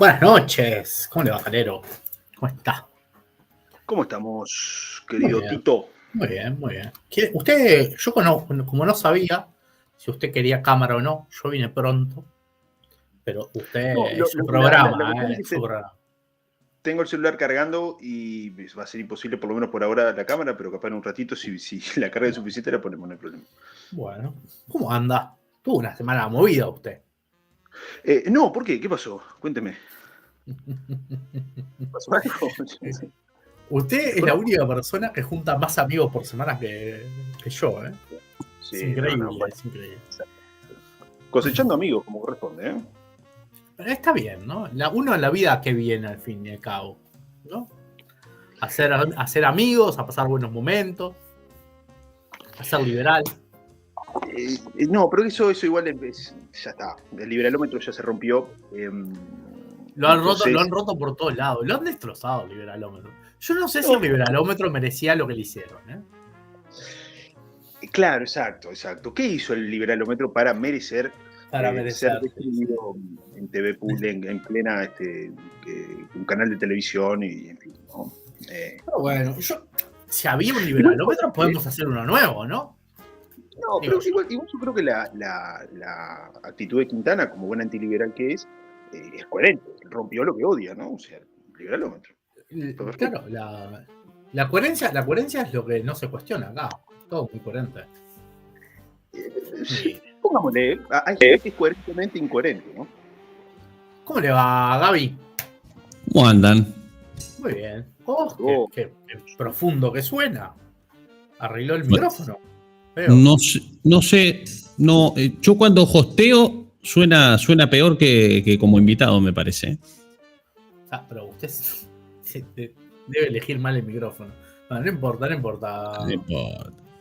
Buenas noches. ¿Cómo le va, Calero? ¿Cómo está? ¿Cómo estamos, querido Muy bien. Tito? Muy bien, muy bien. Usted, yo como no sabía si usted quería cámara o no, yo vine pronto, pero usted No, es su la programa, cuestión es es que su programa. tengo el celular cargando y va a ser imposible, por lo menos por ahora, la cámara, pero capaz en un ratito, si la carga es suficiente, la ponemos, no hay problema. Bueno, ¿cómo anda? Tuvo una semana movida usted. No, ¿por qué? ¿Qué pasó? Cuénteme. ¿Pasó algo? Usted es la única persona que junta más amigos por semana que yo, ¿eh? Es Sí, no, increíble, bueno. es increíble. Cosechando amigos, como corresponde, ¿eh? Está bien, ¿no? Uno en la vida que viene al fin y al cabo, ¿no? Hacer amigos, a pasar buenos momentos, a ser liberal. No, pero eso igual ya está. El liberalómetro ya se rompió. Lo han entonces, roto por todos lados, lo han destrozado el liberalómetro. Yo no sé si no, el liberalómetro merecía lo que le hicieron, ¿eh? claro, exacto. ¿Qué hizo el liberalómetro para merecer Para ser merecer. destruido en TV en plena un canal de televisión y en fin, ¿no? Pero bueno, si había un Igual, liberalómetro, podemos hacer uno nuevo, ¿no? no, Digo pero yo. igual yo creo que la actitud de Quintana, como buen antiliberal que es coherente. Rompió lo que odia, ¿no? O sea, el liberalómetro. Perfecto. Claro, la coherencia es lo que no se cuestiona acá. Todo muy coherente. Sí. Pongámosle, hay gente que es coherentemente incoherente, ¿no? ¿Cómo le va, Gaby? ¿Cómo andan? Muy bien. Oh, Oh, qué profundo que suena. Arregló el micrófono. Veo. No sé, yo cuando hosteo suena peor que como invitado, me parece. Pero usted debe elegir mal el micrófono. No importa. No importa.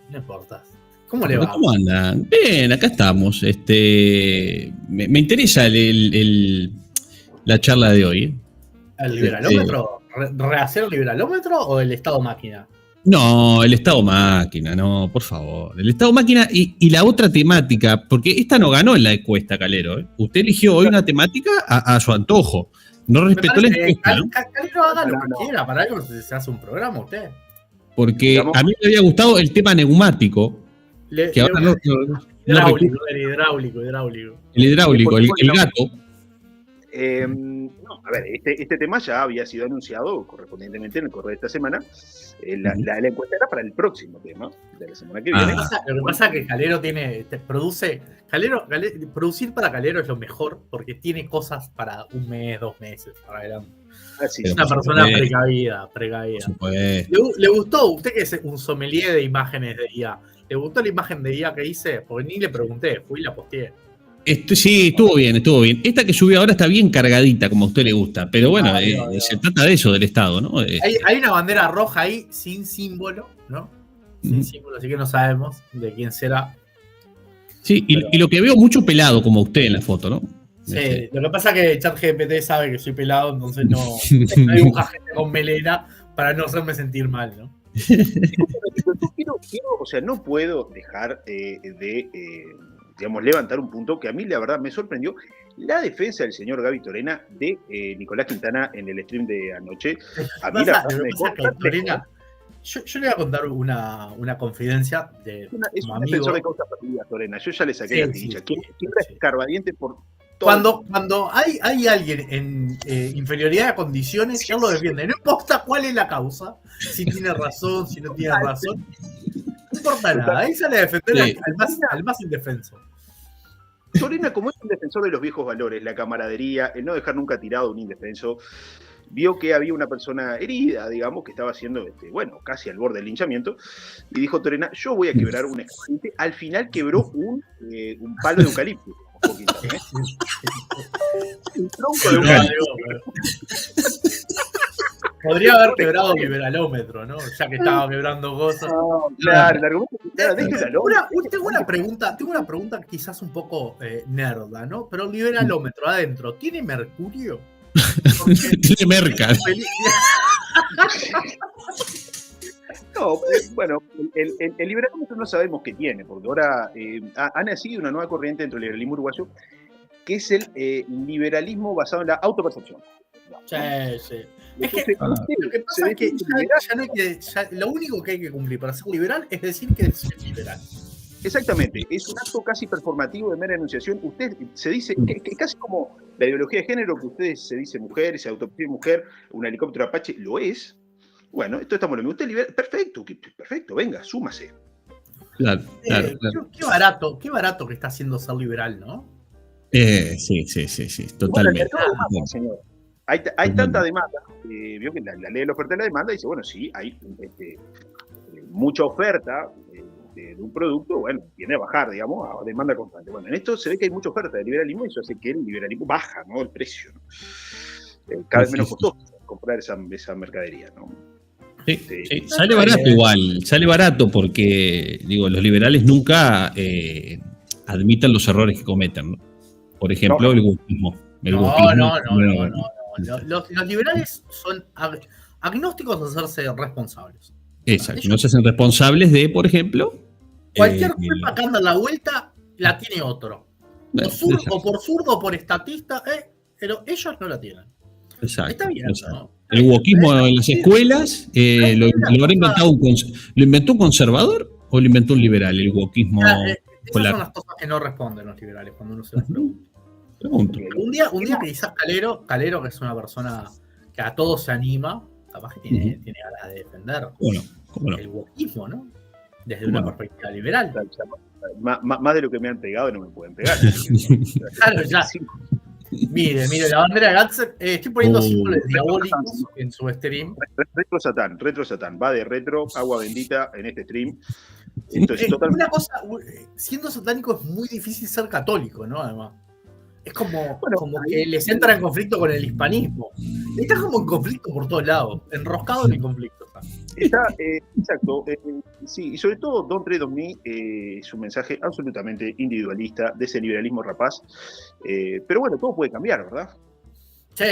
No importa. ¿Cómo le Pero va? ¿cómo andan? Bien, acá estamos. Me interesa la charla de hoy. ¿El liberalómetro? ¿Rehacer el liberalómetro o el estado máquina? No, el Estado máquina, no, por favor. El Estado máquina y la otra temática, porque esta no ganó en la encuesta, Calero. ¿Eh? Usted eligió hoy una temática a su antojo. No respetó la encuesta, ¿no? Calero haga lo que no. quiera, para algo se hace un programa usted. Porque Digamos, a mí me había gustado el tema neumático, que ahora no Hidráulico, recuerdo. el hidráulico. El hidráulico, el gato. No, a ver, este tema ya había sido anunciado correspondientemente en el correo de esta semana. La encuesta era para el próximo tema, de la semana que viene. Lo que pasa es que Calero producir para Calero es lo mejor porque tiene cosas para un mes, 2 meses para adelante. Así Es es. una persona precavida. ¿Le gustó? Usted que es un sommelier de imágenes de IA, ¿le gustó la imagen de IA que hice? Porque ni le pregunté, fui y la posteé. Sí, estuvo bien. Esta que subió ahora está bien cargadita, como a usted le gusta. Pero bueno, se trata de eso, del Estado, ¿no? Hay una bandera roja ahí sin símbolo, ¿no? Sin símbolo, así que no sabemos de quién será. Sí, y lo que veo mucho pelado, como usted en la foto, ¿no? Sí, lo que pasa es que ChatGPT sabe que soy pelado, entonces no dibuja gente con melena para no hacerme sentir mal, ¿no? Yo o sea, no puedo dejar digamos, levantar un punto que a mí la verdad me sorprendió. La defensa del señor Gaby Torena de Nicolás Quintana en el stream de anoche. A mí la verdad Torena, yo le voy a contar una confidencia de es como un amigo. defensor de causas perdidas, Torena. Yo ya le saqué la tirilla. Quién es escarbadiente por todo. Cuando hay alguien en inferioridad de condiciones, él lo defiende. No importa cuál es la causa, si tiene razón, si no tiene razón. No importa nada. Ahí sale a defender al más indefenso. Torena, como es un defensor de los viejos valores, la camaradería, el no dejar nunca tirado a un indefenso, vio que había una persona herida, digamos, que estaba haciendo, casi al borde del linchamiento, y dijo Torena, yo voy a quebrar un expediente. Al final quebró un palo de eucalipto. Un tronco de eucalipto. Podría haber quebrado el liberalómetro, ¿no? Ya que estaba quebrando cosas. No, claro, el argumento tengo una pregunta quizás un poco nerda, ¿no? Pero el liberalómetro adentro, ¿tiene mercurio? Tiene merca. No, bueno, el liberalismo no sabemos qué tiene, porque ahora ha nacido una nueva corriente dentro del liberalismo uruguayo que es el liberalismo basado en la autopercepción. Sí, sí. Es que Entonces, lo que pasa es que ya no hay lo único que hay que cumplir para ser liberal es decir que es liberal. Exactamente, es un acto casi performativo de mera enunciación. Usted se dice, que casi como la ideología de género, que usted se dice mujer, se autopercibe mujer, un helicóptero Apache, lo es. Bueno, esto estamos lo mismo. Usted libera, perfecto, venga, súmase. Claro. Qué barato que está haciendo ser liberal, ¿no? Sí, totalmente. Bueno, señor. Hay tanta demanda, vio que la ley de la oferta y la demanda dice, bueno, sí, hay mucha oferta de un producto, bueno, tiende a bajar, digamos, a demanda constante. Bueno, en esto se ve que hay mucha oferta de liberalismo y eso hace que el liberalismo baja, ¿no? El precio, ¿no? Cada vez menos costoso comprar esa mercadería, ¿no? Sí, sale barato igual, sale barato porque, digo, los liberales nunca admiten los errores que cometen, ¿no? Por ejemplo, el wokismo. No. Los liberales son agnósticos a hacerse responsables. Exacto, no se hacen responsables de, por ejemplo... Cualquier culpa que anda a la vuelta la tiene otro. O por zurdo o por estatista, pero ellos no la tienen. Exacto. Está bien, ¿no? El wokismo en las escuelas, ¿lo inventó un conservador o lo inventó un liberal? El wokismo. Esas son las cosas que no responden los liberales cuando uno se las pregunta. Un día que quizás Calero, que es una persona que a todos se anima, capaz que tiene ganas de defender el wokismo, ¿no? Desde una perspectiva liberal. Más de lo que me han pegado no me pueden pegar. Claro, ya. Mire, la bandera de Gatzer, estoy poniendo símbolos diabólicos en su stream. Retro Satán, va de retro, agua bendita en este stream. Entonces, una cosa, siendo satánico es muy difícil ser católico, ¿no? Además. Es como que les entra en conflicto con el hispanismo. Está como en conflicto por todos lados, enroscado en el conflicto. Exacto. Sí, y sobre todo Don't Tread on Me es un mensaje absolutamente individualista de ese liberalismo rapaz. Pero bueno, todo puede cambiar, ¿verdad? Sí,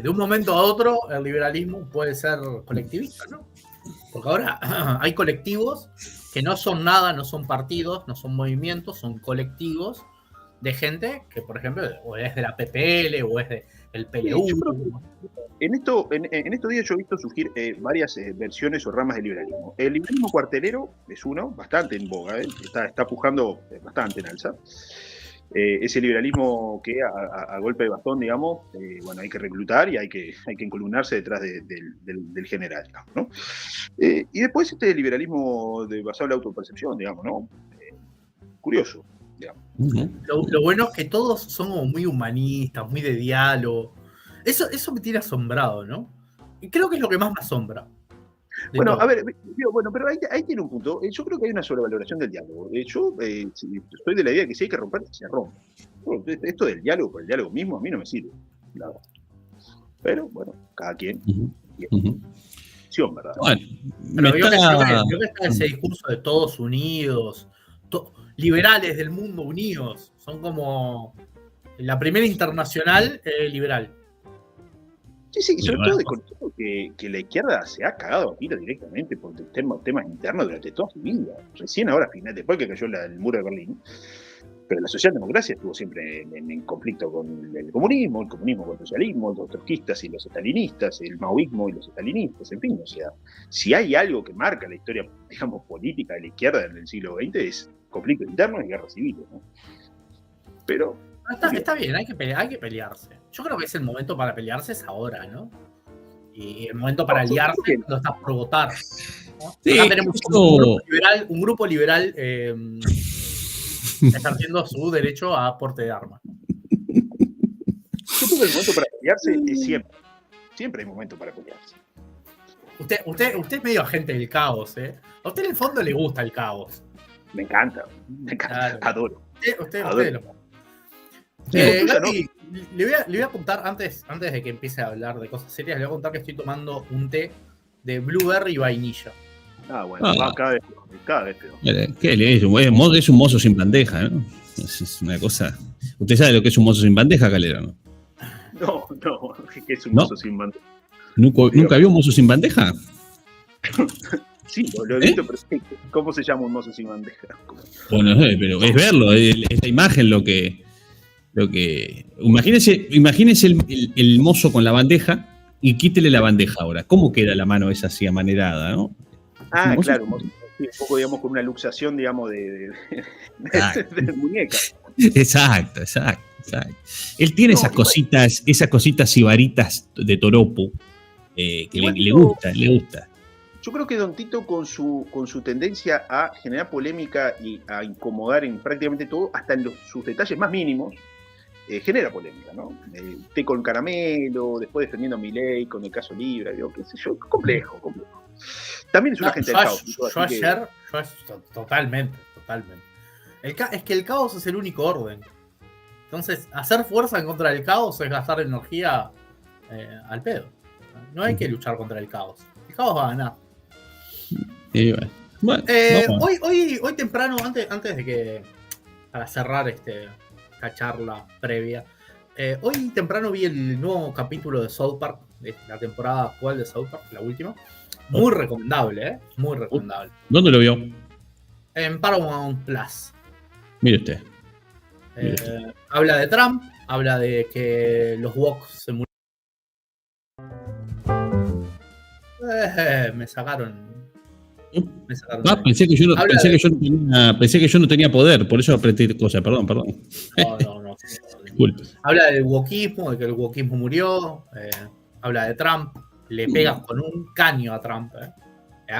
de un momento a otro el liberalismo puede ser colectivista, ¿no? Porque ahora hay colectivos que no son nada, no son partidos, no son movimientos, son colectivos de gente que, por ejemplo, o es de la PPL o es del PLU. En estos días yo he visto surgir varias versiones o ramas del liberalismo. El liberalismo cuartelero es uno, bastante en boga, está pujando bastante en alza. Ese liberalismo que a golpe de bastón, digamos, bueno, hay que reclutar y hay que encolumnarse detrás del general, digamos, ¿no? Y después este liberalismo basado en la autopercepción, digamos, ¿no? Curioso. Lo bueno es que todos son como muy humanistas, muy de diálogo. Eso me tiene asombrado, ¿no? Y creo que es lo que más me asombra. Bueno, a ver, pero ahí tiene un punto. Yo creo que hay una sobrevaloración del diálogo. Yo estoy de la idea que si hay que romper, se rompe. Bueno, esto del diálogo por el diálogo mismo a mí no me sirve. Nada. Pero bueno, cada quien. ¿Verdad? Bueno, pero vio que está ese discurso de todos unidos, liberales del mundo unidos, son como la primera internacional liberal. Sí, y sobre todo desconociendo que la izquierda se ha cagado a tiro directamente por temas internos durante toda su vida. Recién ahora, después que cayó el muro de Berlín, pero la socialdemocracia estuvo siempre en conflicto con el comunismo con el socialismo, los trotskistas y los estalinistas, el maoísmo y los estalinistas, en fin, o sea, si hay algo que marca la historia, digamos, política de la izquierda en el siglo XX es conflictos internos y guerras civiles, ¿no? Pero está bien, hay que pelearse. Yo creo que es el momento para pelearse es ahora, ¿no? Y el momento para aliarse cuando estás por votar, ¿no? Sí, acá tenemos un grupo liberal ejerciendo su derecho a porte de armas. Yo creo que el momento para pelearse es siempre. Siempre hay momento para pelearse. Usted es medio agente del caos, ¿eh? A usted en el fondo le gusta el caos. Me encanta, claro. Adoro. Usted lo... Gaby, le voy a apuntar, antes de que empiece a hablar de cosas serias, le voy a contar que estoy tomando un té de blueberry y vainilla. Bueno, cada vez peor. ¿Qué le es? Es un mozo sin bandeja, ¿no? Es una cosa... ¿Usted sabe lo que es un mozo sin bandeja, Calero, no? No, ¿qué es un mozo sin bandeja? ¿Nunca vio un mozo sin bandeja? Sí, lo he visto, pero ¿cómo se llama un mozo sin bandeja? Bueno, pero es verlo, es la imagen lo que Lo que, imagínese el mozo con la bandeja y quítele la bandeja ahora. ¿Cómo queda la mano esa así amanerada, no? Claro, sí, un poco, digamos, con una luxación, digamos, de muñeca. Exacto. Él tiene esas cositas sibaritas de toropo que le gusta. Yo creo que Don Tito, con su tendencia a generar polémica y a incomodar en prácticamente todo, hasta en sus detalles más mínimos, genera polémica, ¿no? Té con caramelo, después defendiendo a Milei con el caso Libra, digo, qué sé yo, complejo. También es una gente del caos. Totalmente. Es que el caos es el único orden. Entonces, hacer fuerza en contra del caos es gastar energía al pedo. No hay que luchar contra el caos. El caos va a ganar. Bueno, hoy temprano, antes de que, para cerrar esta charla previa, hoy temprano vi el nuevo capítulo de South Park, de la temporada actual de South Park, la última. Muy recomendable, muy recomendable. ¿Dónde lo vio? En Paramount Plus. Mire usted. Habla de Trump, habla de que los woke se murieron. Me sacaron. Pensé que yo no tenía poder, por eso apreté cosas, perdón. No. Disculpe. Habla del wokismo, de que el wokismo murió. Habla de Trump. Le pegas con un caño a Trump,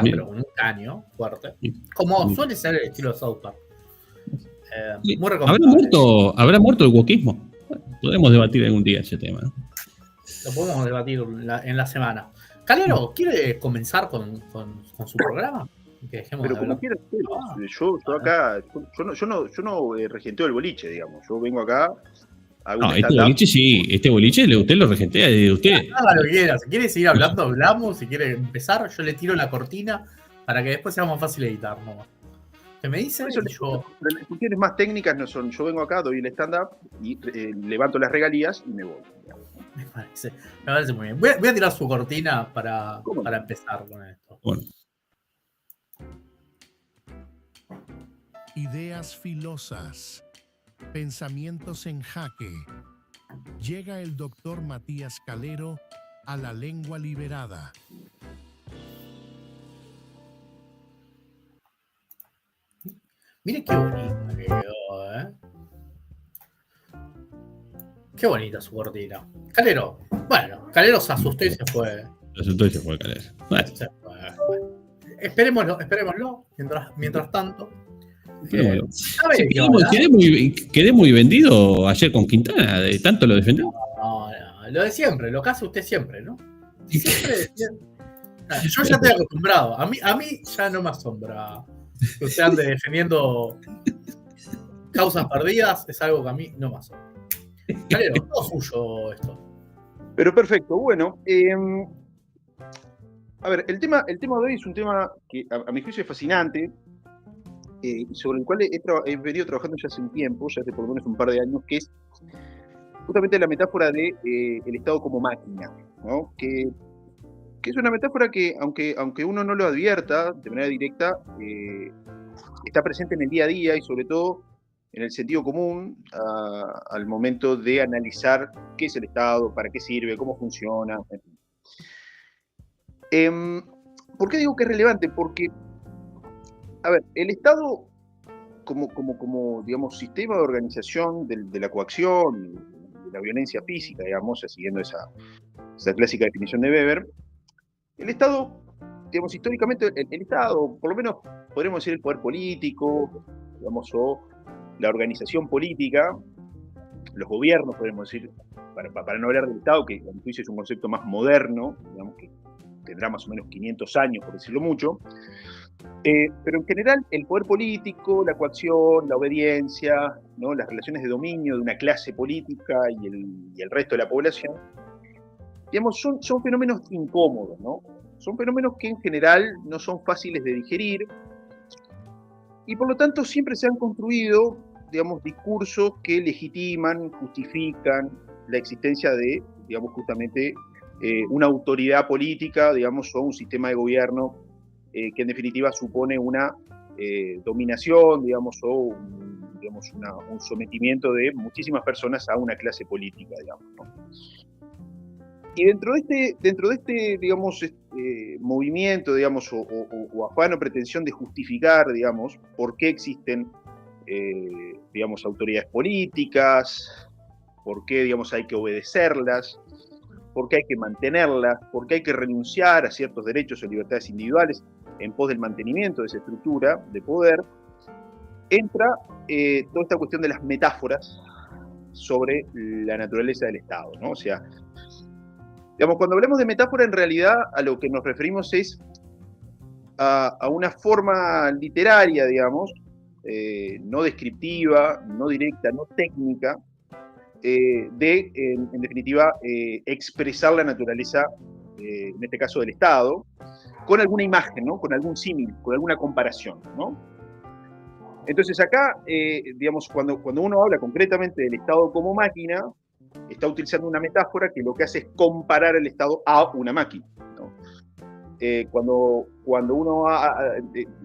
pero con un caño fuerte. Como suele ser el estilo de South Park. Muy recomendable. ¿Habrá muerto el wokismo? Bueno, podemos debatir algún día ese tema, ¿no? Lo podemos debatir en la semana. Calero, ¿quiere comenzar con su programa? Que dejemos pero de como hablar. quieras, yo acá, yo no regenteo el boliche, digamos. Yo vengo acá, hago un stand-up. Este boliche usted lo regentea de usted. Haga lo que quiera. Si quiere seguir hablando, hablamos. Si quiere empezar, yo le tiro la cortina para que después sea más fácil editar, nomás. ¿Qué me dice? Las cuestiones más técnicas no son, yo vengo acá, doy el stand-up y levanto las regalías y me voy. Me parece muy bien. Voy a tirar su cortina para empezar con esto. Bueno. Ideas filosas, pensamientos en jaque. Llega el doctor Matías Calero a La Lengua Liberada. Mire qué bonita que quedó, Qué bonita su cortina. Calero. Bueno, Calero se asustó y se fue. Calero. Bueno. Esperémoslo. Mientras tanto. Quedé muy vendido ayer con Quintana, de tanto lo defendió. No, lo de siempre, lo que hace usted siempre, ¿no? Siempre. Yo ya estoy acostumbrado. A mí ya no me asombra que usted ande defendiendo causas perdidas, es algo que a mí no me asombra. Calero, todo suyo esto. Pero perfecto, bueno. A ver, el tema de hoy es un tema que a mi juicio es fascinante, sobre el cual he venido trabajando ya hace un tiempo, ya hace por lo menos un par de años, que es justamente la metáfora de el Estado como máquina, ¿no? Que es una metáfora que, aunque uno no lo advierta de manera directa, está presente en el día a día y sobre todo en el sentido común al momento de analizar qué es el Estado, para qué sirve, cómo funciona, en fin. ¿Por qué digo que es relevante? Porque, a ver, el Estado como digamos, sistema de organización de la coacción, de la violencia física, digamos, siguiendo esa clásica definición de Weber, el Estado, digamos, históricamente, el Estado, por lo menos podríamos decir el poder político, digamos, o la organización política, los gobiernos, podemos decir, para no hablar del Estado, que a mi juicio es un concepto más moderno, digamos, que tendrá más o menos 500 años, por decirlo mucho, pero en general el poder político, la coacción, la obediencia, ¿no? Las relaciones de dominio de una clase política y el resto de la población, digamos, son fenómenos incómodos, ¿no? Son fenómenos que en general no son fáciles de digerir y por lo tanto siempre se han construido, digamos, discursos que legitiman, justifican la existencia de, digamos, justamente una autoridad política, digamos, o un sistema de gobierno que en definitiva supone una dominación, digamos, o digamos, un sometimiento de muchísimas personas a una clase política, digamos, ¿no? Y dentro de este digamos, movimiento, digamos, o afán o pretensión de justificar, digamos, por qué existen, digamos, autoridades políticas, por qué, digamos, hay que obedecerlas, por qué hay que mantenerlas, por qué hay que renunciar a ciertos derechos o libertades individuales en pos del mantenimiento de esa estructura de poder, entra toda esta cuestión de las metáforas sobre la naturaleza del Estado, ¿no? O sea, digamos, cuando hablamos de metáfora, en realidad a lo que nos referimos es a una forma literaria, digamos, no descriptiva, no directa, no técnica, en definitiva, expresar la naturaleza, en este caso del Estado, con alguna imagen, ¿no? Con algún símil, con alguna comparación, ¿no? Entonces acá, digamos, cuando uno habla concretamente del Estado como máquina, está utilizando una metáfora que lo que hace es comparar el Estado a una máquina, ¿no? Cuando uno,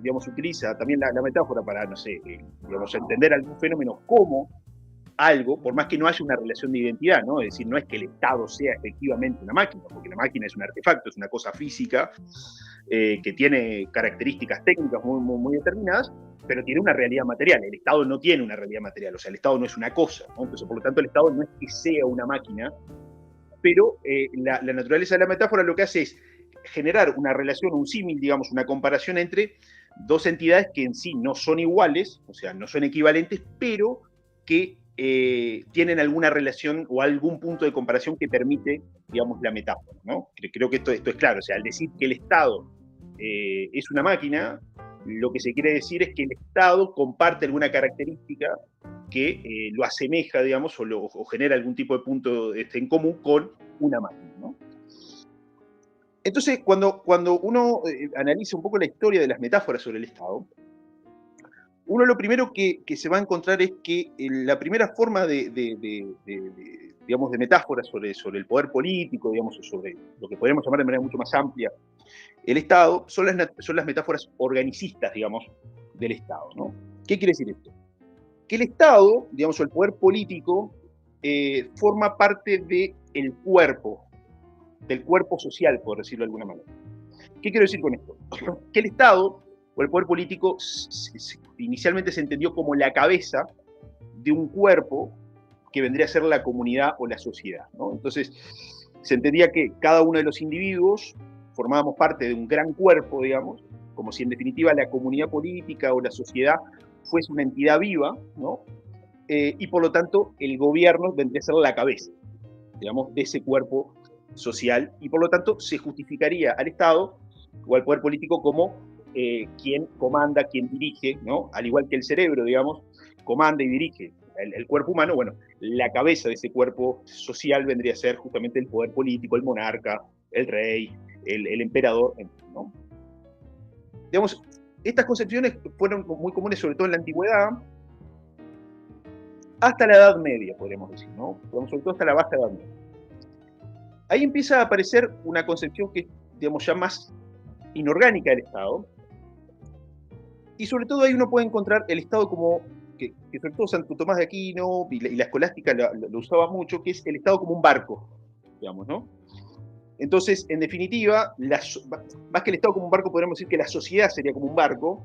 digamos, utiliza también la metáfora para, no sé, digamos, entender algún fenómeno como algo, por más que no haya una relación de identidad, ¿no? Es decir, no es que el Estado sea efectivamente una máquina, porque la máquina es un artefacto, es una cosa física que tiene características técnicas muy, muy, muy determinadas, pero tiene una realidad material. El Estado no tiene una realidad material, o sea, el Estado no es una cosa, ¿no? Entonces, por lo tanto, el Estado no es que sea una máquina, pero la naturaleza de la metáfora lo que hace es generar una relación, un símil, digamos, una comparación entre dos entidades que en sí no son iguales, o sea, no son equivalentes, pero que tienen alguna relación o algún punto de comparación que permite, digamos, la metáfora, ¿no? Creo que esto es claro. O sea, al decir que el Estado es una máquina, lo que se quiere decir es que el Estado comparte alguna característica que lo asemeja, digamos, o genera algún tipo de punto en común con una máquina, ¿no? Entonces, cuando uno analiza un poco la historia de las metáforas sobre el Estado, uno lo primero que se va a encontrar es que la primera forma digamos, de metáfora sobre el poder político, digamos, o sobre lo que podríamos llamar de manera mucho más amplia el Estado, son las metáforas organicistas, digamos, del Estado, ¿no? ¿Qué quiere decir esto? Que el Estado, digamos, o el poder político, forma parte del cuerpo social, por decirlo de alguna manera. ¿Qué quiero decir con esto? Que el Estado o el poder político inicialmente se entendió como la cabeza de un cuerpo que vendría a ser la comunidad o la sociedad, ¿no? Entonces, se entendía que cada uno de los individuos formábamos parte de un gran cuerpo, digamos, como si en definitiva la comunidad política o la sociedad fuese una entidad viva, ¿no? Y por lo tanto el gobierno vendría a ser la cabeza, digamos, de ese cuerpo social, y por lo tanto se justificaría al Estado o al poder político como quien comanda, quien dirige, ¿no? Al igual que el cerebro, digamos, comanda y dirige el cuerpo humano. Bueno, la cabeza de ese cuerpo social vendría a ser justamente el poder político, el monarca, el rey, el emperador, ¿no? Digamos, estas concepciones fueron muy comunes, sobre todo en la antigüedad, hasta la Edad Media, podríamos decir, ¿no? Sobre todo hasta la Baja Edad Media. Ahí empieza a aparecer una concepción que es, digamos, ya más inorgánica del Estado, y sobre todo ahí uno puede encontrar el Estado como, que sobre todo Santo Tomás de Aquino y la escolástica lo usaba mucho, que es el Estado como un barco, digamos, ¿no? Entonces, en definitiva, más que el Estado como un barco, podríamos decir que la sociedad sería como un barco,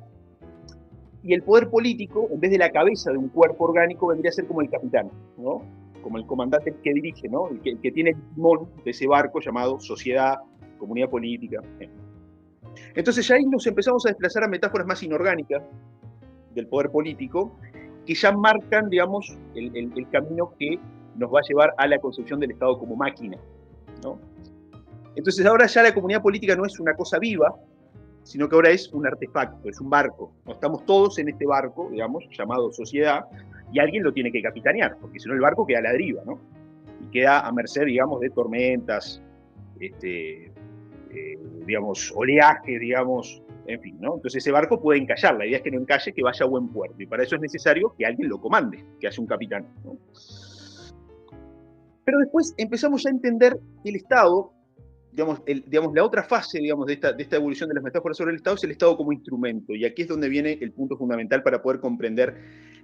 y el poder político, en vez de la cabeza de un cuerpo orgánico, vendría a ser como el capitán, ¿no? Como el comandante que dirige, ¿no? El que tiene el timón de ese barco llamado sociedad, comunidad política. Entonces ya ahí nos empezamos a desplazar a metáforas más inorgánicas del poder político, que ya marcan, digamos, el camino que nos va a llevar a la concepción del Estado como máquina, ¿no? Entonces ahora ya la comunidad política no es una cosa viva, sino que ahora es un artefacto, es un barco. Estamos todos en este barco, digamos, llamado sociedad, y alguien lo tiene que capitanear, porque si no el barco queda a la deriva, ¿no? Y queda a merced, digamos, de tormentas, digamos, oleaje, digamos, en fin, ¿no? Entonces ese barco puede encallar, la idea es que no encalle, que vaya a buen puerto, y para eso es necesario que alguien lo comande, que haya un capitán, ¿no? Pero después empezamos ya a entender que el Estado, digamos, la otra fase, digamos, de esta evolución de las metáforas sobre el Estado es el Estado como instrumento, y aquí es donde viene el punto fundamental para poder comprender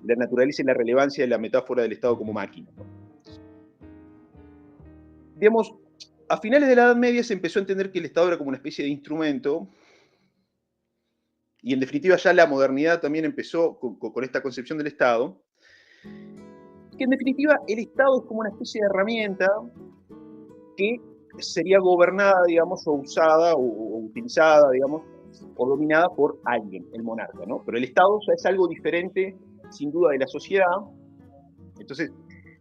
la naturaleza y la relevancia de la metáfora del Estado como máquina, ¿no? Digamos, a finales de la Edad Media se empezó a entender que el Estado era como una especie de instrumento, y en definitiva ya la modernidad también empezó con esta concepción del Estado, que en definitiva el Estado es como una especie de herramienta que sería gobernada, digamos, o usada, o utilizada, digamos, o dominada por alguien, el monarca, ¿no? Pero el Estado ya es algo diferente, sin duda, de la sociedad. Entonces,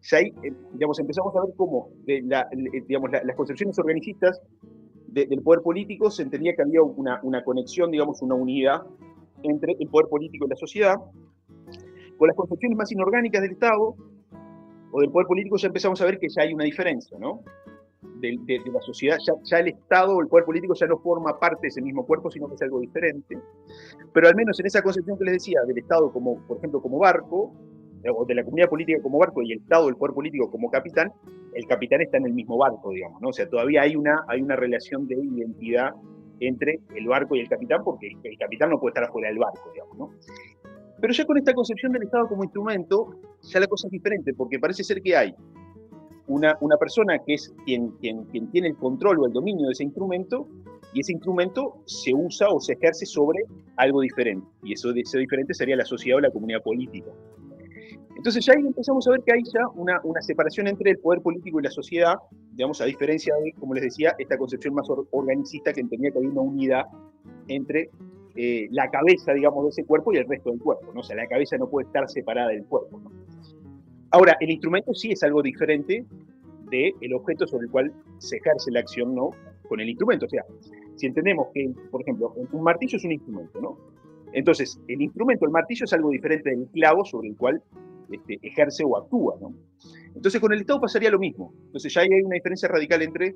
ya ahí, digamos, empezamos a ver cómo digamos, las concepciones organicistas del poder político se entendía que había una conexión, digamos, una unidad entre el poder político y la sociedad. Con las concepciones más inorgánicas del Estado o del poder político ya empezamos a ver que ya hay una diferencia, ¿no? De la sociedad, ya el Estado o el poder político ya no forma parte de ese mismo cuerpo, sino que es algo diferente. Pero al menos en esa concepción que les decía, del Estado como, por ejemplo, como barco, o de la comunidad política como barco y el Estado, el poder político como capitán, el capitán está en el mismo barco, digamos, ¿no? O sea, todavía hay una relación de identidad entre el barco y el capitán, porque el capitán no puede estar afuera del barco, digamos, ¿no? Pero ya con esta concepción del Estado como instrumento, ya la cosa es diferente, porque parece ser que hay una persona que es quien tiene el control o el dominio de ese instrumento, y ese instrumento se usa o se ejerce sobre algo diferente, y eso diferente sería la sociedad o la comunidad política. Entonces ya ahí empezamos a ver que hay ya una separación entre el poder político y la sociedad, digamos, a diferencia de, como les decía, esta concepción más organicista que entendía que había una unidad entre la cabeza, digamos, de ese cuerpo y el resto del cuerpo, ¿no? O sea, la cabeza no puede estar separada del cuerpo, ¿no? Ahora, el instrumento sí es algo diferente del objeto sobre el cual se ejerce la acción, ¿no? Con el instrumento. O sea, si entendemos que, por ejemplo, un martillo es un instrumento, ¿no? Entonces, el instrumento, el martillo, es algo diferente del clavo sobre el cual ejerce o actúa, ¿no? Entonces, con el Estado pasaría lo mismo. Entonces, ya hay una diferencia radical entre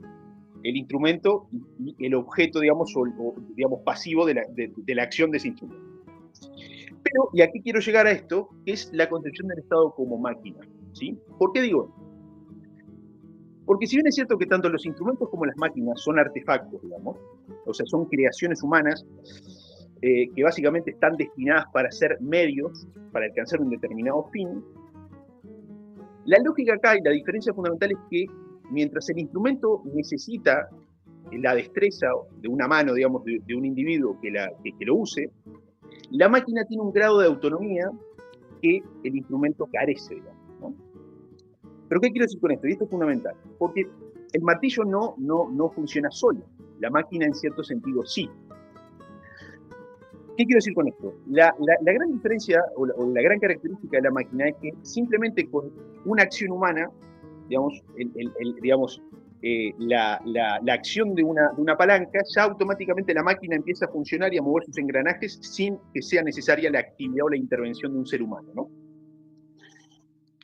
el instrumento y el objeto, digamos, o digamos, pasivo de la acción de ese instrumento. Pero, y aquí quiero llegar a esto, es la concepción del Estado como máquina, ¿sí? ¿Por qué digo esto? Porque si bien es cierto que tanto los instrumentos como las máquinas son artefactos, digamos, o sea, son creaciones humanas que básicamente están destinadas para ser medios, para alcanzar un determinado fin, la lógica acá y la diferencia fundamental es que mientras el instrumento necesita la destreza de una mano, digamos, de un individuo que lo use, la máquina tiene un grado de autonomía que el instrumento carece, digamos, ¿no? ¿Pero qué quiero decir con esto? Y esto es fundamental, porque el martillo no funciona solo, la máquina en cierto sentido sí. ¿Qué quiero decir con esto? La gran diferencia o la gran característica de la máquina es que simplemente con una acción humana, digamos, la acción de una palanca, ya automáticamente la máquina empieza a funcionar y a mover sus engranajes sin que sea necesaria la actividad o la intervención de un ser humano, ¿no?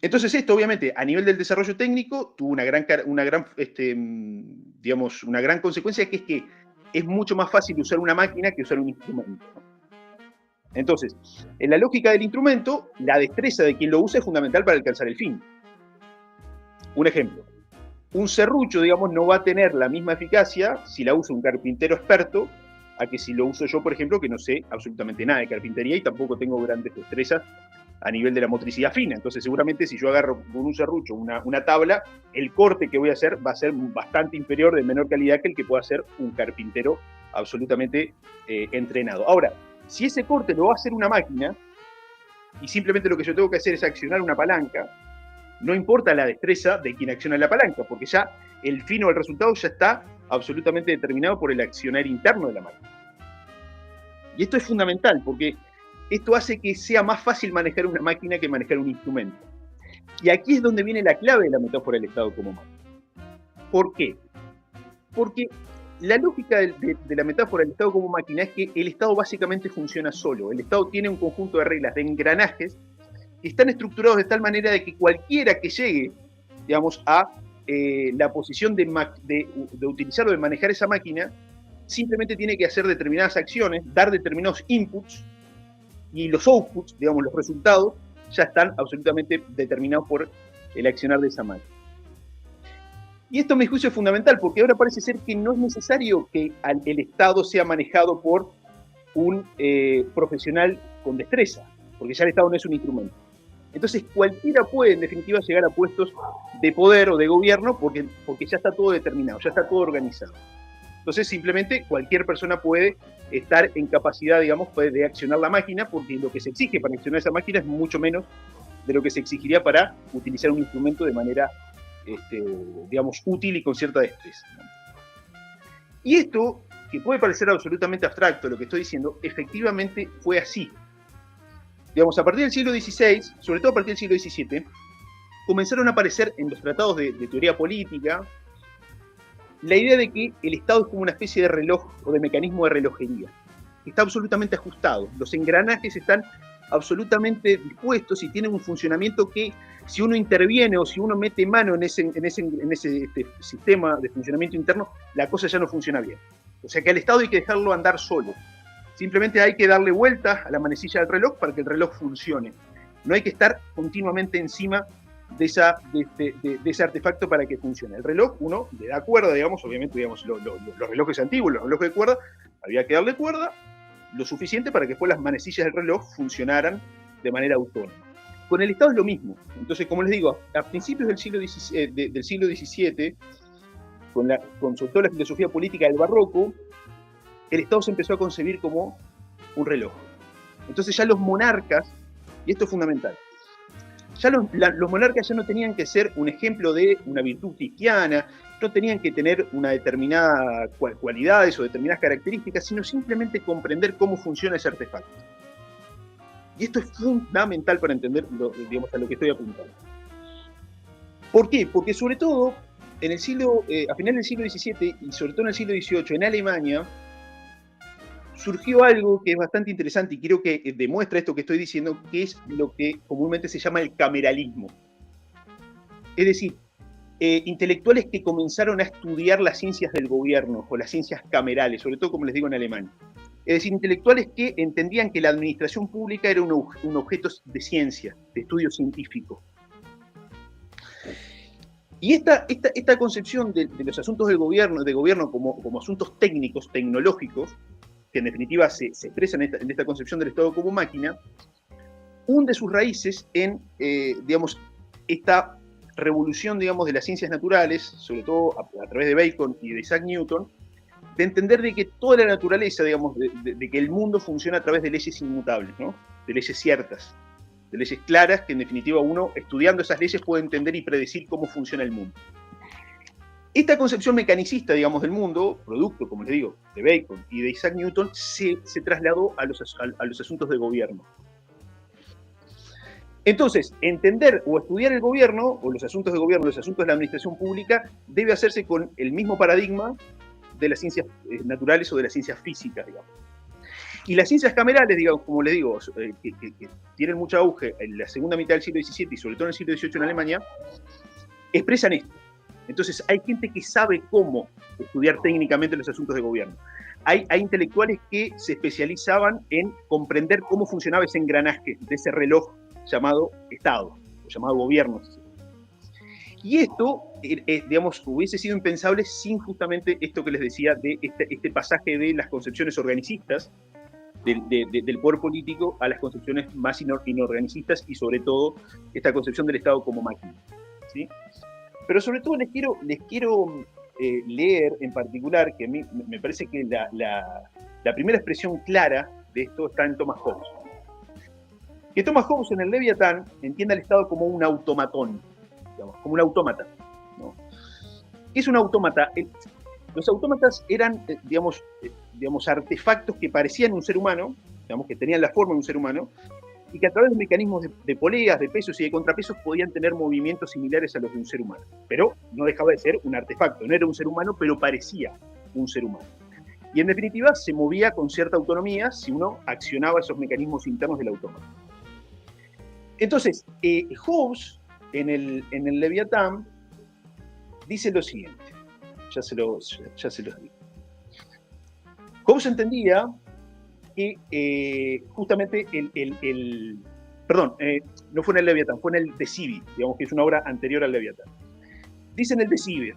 Entonces esto, obviamente, a nivel del desarrollo técnico, tuvo una gran consecuencia, que es que es mucho más fácil usar una máquina que usar un instrumento, ¿no? Entonces, en la lógica del instrumento, la destreza de quien lo usa es fundamental para alcanzar el fin. Un ejemplo. Un serrucho, digamos, no va a tener la misma eficacia si la usa un carpintero experto a que si lo uso yo, por ejemplo, que no sé absolutamente nada de carpintería y tampoco tengo grandes destrezas a nivel de la motricidad fina. Entonces, seguramente si yo agarro con un serrucho una tabla, el corte que voy a hacer va a ser bastante inferior, de menor calidad que el que pueda hacer un carpintero absolutamente entrenado. Ahora, si ese corte lo va a hacer una máquina, y simplemente lo que yo tengo que hacer es accionar una palanca, no importa la destreza de quien acciona la palanca, porque ya el fin o el resultado ya está absolutamente determinado por el accionar interno de la máquina. Y esto es fundamental, porque esto hace que sea más fácil manejar una máquina que manejar un instrumento. Y aquí es donde viene la clave de la metáfora del Estado como máquina. ¿Por qué? Porque la lógica de la metáfora del Estado como máquina es que el Estado básicamente funciona solo. El Estado tiene un conjunto de reglas, de engranajes, que están estructurados de tal manera de que cualquiera que llegue, digamos, a la posición de utilizar o de manejar esa máquina, simplemente tiene que hacer determinadas acciones, dar determinados inputs, y los outputs, digamos, los resultados, ya están absolutamente determinados por el accionar de esa máquina. Y esto, a mi juicio, es fundamental, porque ahora parece ser que no es necesario que el Estado sea manejado por un profesional con destreza, porque ya el Estado no es un instrumento. Entonces cualquiera puede en definitiva llegar a puestos de poder o de gobierno porque ya está todo determinado, ya está todo organizado. Entonces simplemente cualquier persona puede estar en capacidad, digamos, de accionar la máquina, porque lo que se exige para accionar esa máquina es mucho menos de lo que se exigiría para utilizar un instrumento de manera, digamos, útil y con cierta destreza. Y esto, que puede parecer absolutamente abstracto lo que estoy diciendo, efectivamente fue así. Digamos, a partir del siglo XVI, sobre todo a partir del siglo XVII, comenzaron a aparecer en los tratados de teoría política la idea de que el Estado es como una especie de reloj o de mecanismo de relojería. Está absolutamente ajustado. Los engranajes están absolutamente dispuestos y tienen un funcionamiento que, si uno interviene o si uno mete mano en ese sistema de funcionamiento interno, la cosa ya no funciona bien. O sea que al Estado hay que dejarlo andar solo. Simplemente hay que darle vuelta a la manecilla del reloj para que el reloj funcione. No hay que estar continuamente encima de ese artefacto para que funcione. El reloj, uno le da cuerda, digamos, obviamente, digamos, los relojes antiguos, los relojes de cuerda, había que darle cuerda lo suficiente para que después las manecillas del reloj funcionaran de manera autónoma. Con el Estado es lo mismo. Entonces, como les digo, a principios del siglo XVII, con sobre todo la filosofía política del barroco, el Estado se empezó a concebir como un reloj. Entonces ya los monarcas, y esto es fundamental, ya los monarcas ya no tenían que ser un ejemplo de una virtud cristiana, no tenían que tener una determinada cualidades o determinadas características, sino simplemente comprender cómo funciona ese artefacto. Y esto es fundamental para entender, digamos, a lo que estoy apuntando. ¿Por qué? Porque sobre todo, a finales del siglo XVII y sobre todo en el siglo XVIII, en Alemania, surgió algo que es bastante interesante y creo que demuestra esto que estoy diciendo, que es lo que comúnmente se llama el cameralismo. Es decir, intelectuales que comenzaron a estudiar las ciencias del gobierno o las ciencias camerales, sobre todo, como les digo, en Alemania. Es decir, intelectuales que entendían que la administración pública era un objeto de ciencia, de estudio científico. Y esta concepción de los asuntos del gobierno como asuntos técnicos, tecnológicos, que en definitiva se expresan en esta concepción del Estado como máquina, hunde sus raíces en, digamos, esta revolución, digamos, de las ciencias naturales, sobre todo a través de Bacon y de Isaac Newton, de entender de que toda la naturaleza, digamos, de que el mundo funciona a través de leyes inmutables, ¿no? De leyes ciertas, de leyes claras, que en definitiva uno, estudiando esas leyes, puede entender y predecir cómo funciona el mundo. Esta concepción mecanicista, digamos, del mundo, producto, como les digo, de Bacon y de Isaac Newton, se trasladó a los asuntos de gobierno. Entonces, entender o estudiar el gobierno, o los asuntos de gobierno, los asuntos de la administración pública, debe hacerse con el mismo paradigma de las ciencias naturales o de las ciencias físicas, digamos. Y las ciencias camerales, digamos, como les digo, que tienen mucho auge en la segunda mitad del siglo XVII y sobre todo en el siglo XVIII en Alemania, expresan esto. Entonces, hay gente que sabe cómo estudiar técnicamente los asuntos de gobierno. Hay intelectuales que se especializaban en comprender cómo funcionaba ese engranaje de ese reloj llamado Estado, o llamado gobierno. Y esto, digamos, hubiese sido impensable sin justamente esto que les decía de este pasaje de las concepciones organicistas del poder político a las concepciones más inorganicistas y sobre todo esta concepción del Estado como máquina, ¿sí? Pero sobre todo les quiero leer en particular, que a mí me parece que la primera expresión clara de esto está en Thomas Hobbes. Que Thomas Hobbes en el Leviatán entiende al Estado como un automatón, digamos, como un autómata, ¿no? ¿Qué es un autómata? Los autómatas eran, digamos, artefactos que parecían un ser humano, digamos, que tenían la forma de un ser humano, y que a través de mecanismos de poleas, de pesos y de contrapesos podían tener movimientos similares a los de un ser humano. Pero no dejaba de ser un artefacto, no era un ser humano, pero parecía un ser humano. Y en definitiva se movía con cierta autonomía si uno accionaba esos mecanismos internos del autómata. Entonces, Hobbes, en el Leviatán, dice lo siguiente, ya se los digo. Hobbes entendía que justamente perdón, no fue en el Leviatán, fue en el De Civi, digamos que es una obra anterior al Leviatán. Dice en el De Civi,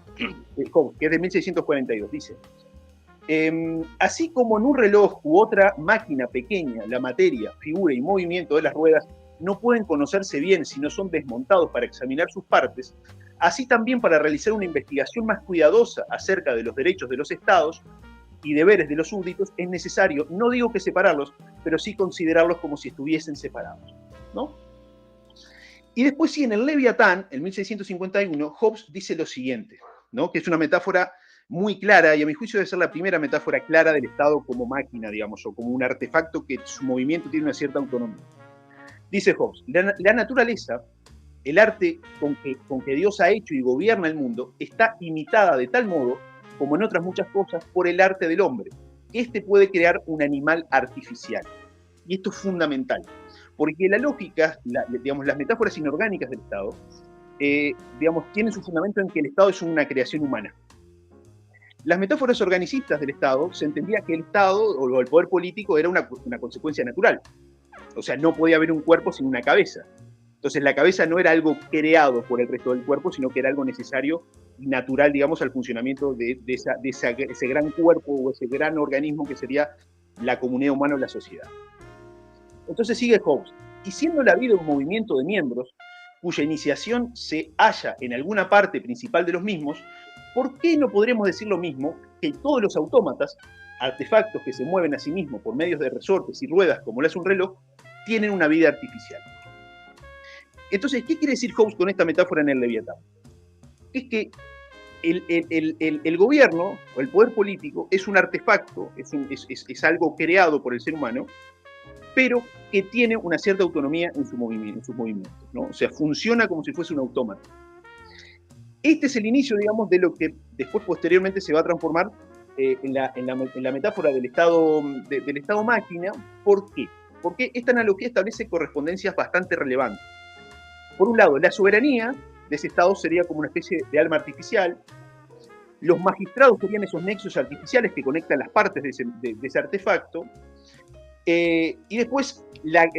Hobbes, que es de 1642, dice: así como en un reloj u otra máquina pequeña, la materia, figura y movimiento de las ruedas no pueden conocerse bien si no son desmontados para examinar sus partes, así también para realizar una investigación más cuidadosa acerca de los derechos de los estados y deberes de los súbditos, es necesario, no digo que separarlos, pero sí considerarlos como si estuviesen separados, ¿no? Y después sí, en el Leviatán, en 1651, Hobbes dice lo siguiente, ¿no? Que es una metáfora muy clara, y a mi juicio debe ser la primera metáfora clara del Estado como máquina, digamos, o como un artefacto que su movimiento tiene una cierta autonomía. Dice Hobbes, la naturaleza, el arte con que Dios ha hecho y gobierna el mundo, está imitada de tal modo, como en otras muchas cosas, por el arte del hombre. Este puede crear un animal artificial. Y esto es fundamental, porque la lógica, digamos, las metáforas inorgánicas del Estado, digamos, tienen su fundamento en que el Estado es una creación humana. Las metáforas organicistas del Estado se entendía que el Estado o el poder político era una consecuencia natural. O sea, no podía haber un cuerpo sin una cabeza. Entonces la cabeza no era algo creado por el resto del cuerpo, sino que era algo necesario y natural, digamos, al funcionamiento de ese gran cuerpo o ese gran organismo que sería la comunidad humana o la sociedad. Entonces sigue Hobbes, y siendo la vida un movimiento de miembros, cuya iniciación se halla en alguna parte principal de los mismos, ¿por qué no podremos decir lo mismo que todos los autómatas, artefactos que se mueven a sí mismos por medios de resortes y ruedas como lo hace un reloj, tienen una vida artificial? Entonces, ¿qué quiere decir Hobbes con esta metáfora en el Leviatán? Es que el gobierno o el poder político es un artefacto, es algo creado por el ser humano, pero que tiene una cierta autonomía en sus movimientos, ¿no? O sea, funciona como si fuese un autómata. Este es el inicio, digamos, de lo que después posteriormente se va a transformar en la metáfora del Estado máquina. ¿Por qué? Porque esta analogía establece correspondencias bastante relevantes. Por un lado, la soberanía de ese Estado sería como una especie de alma artificial. Los magistrados serían esos nexos artificiales que conectan las partes de ese artefacto. Y después,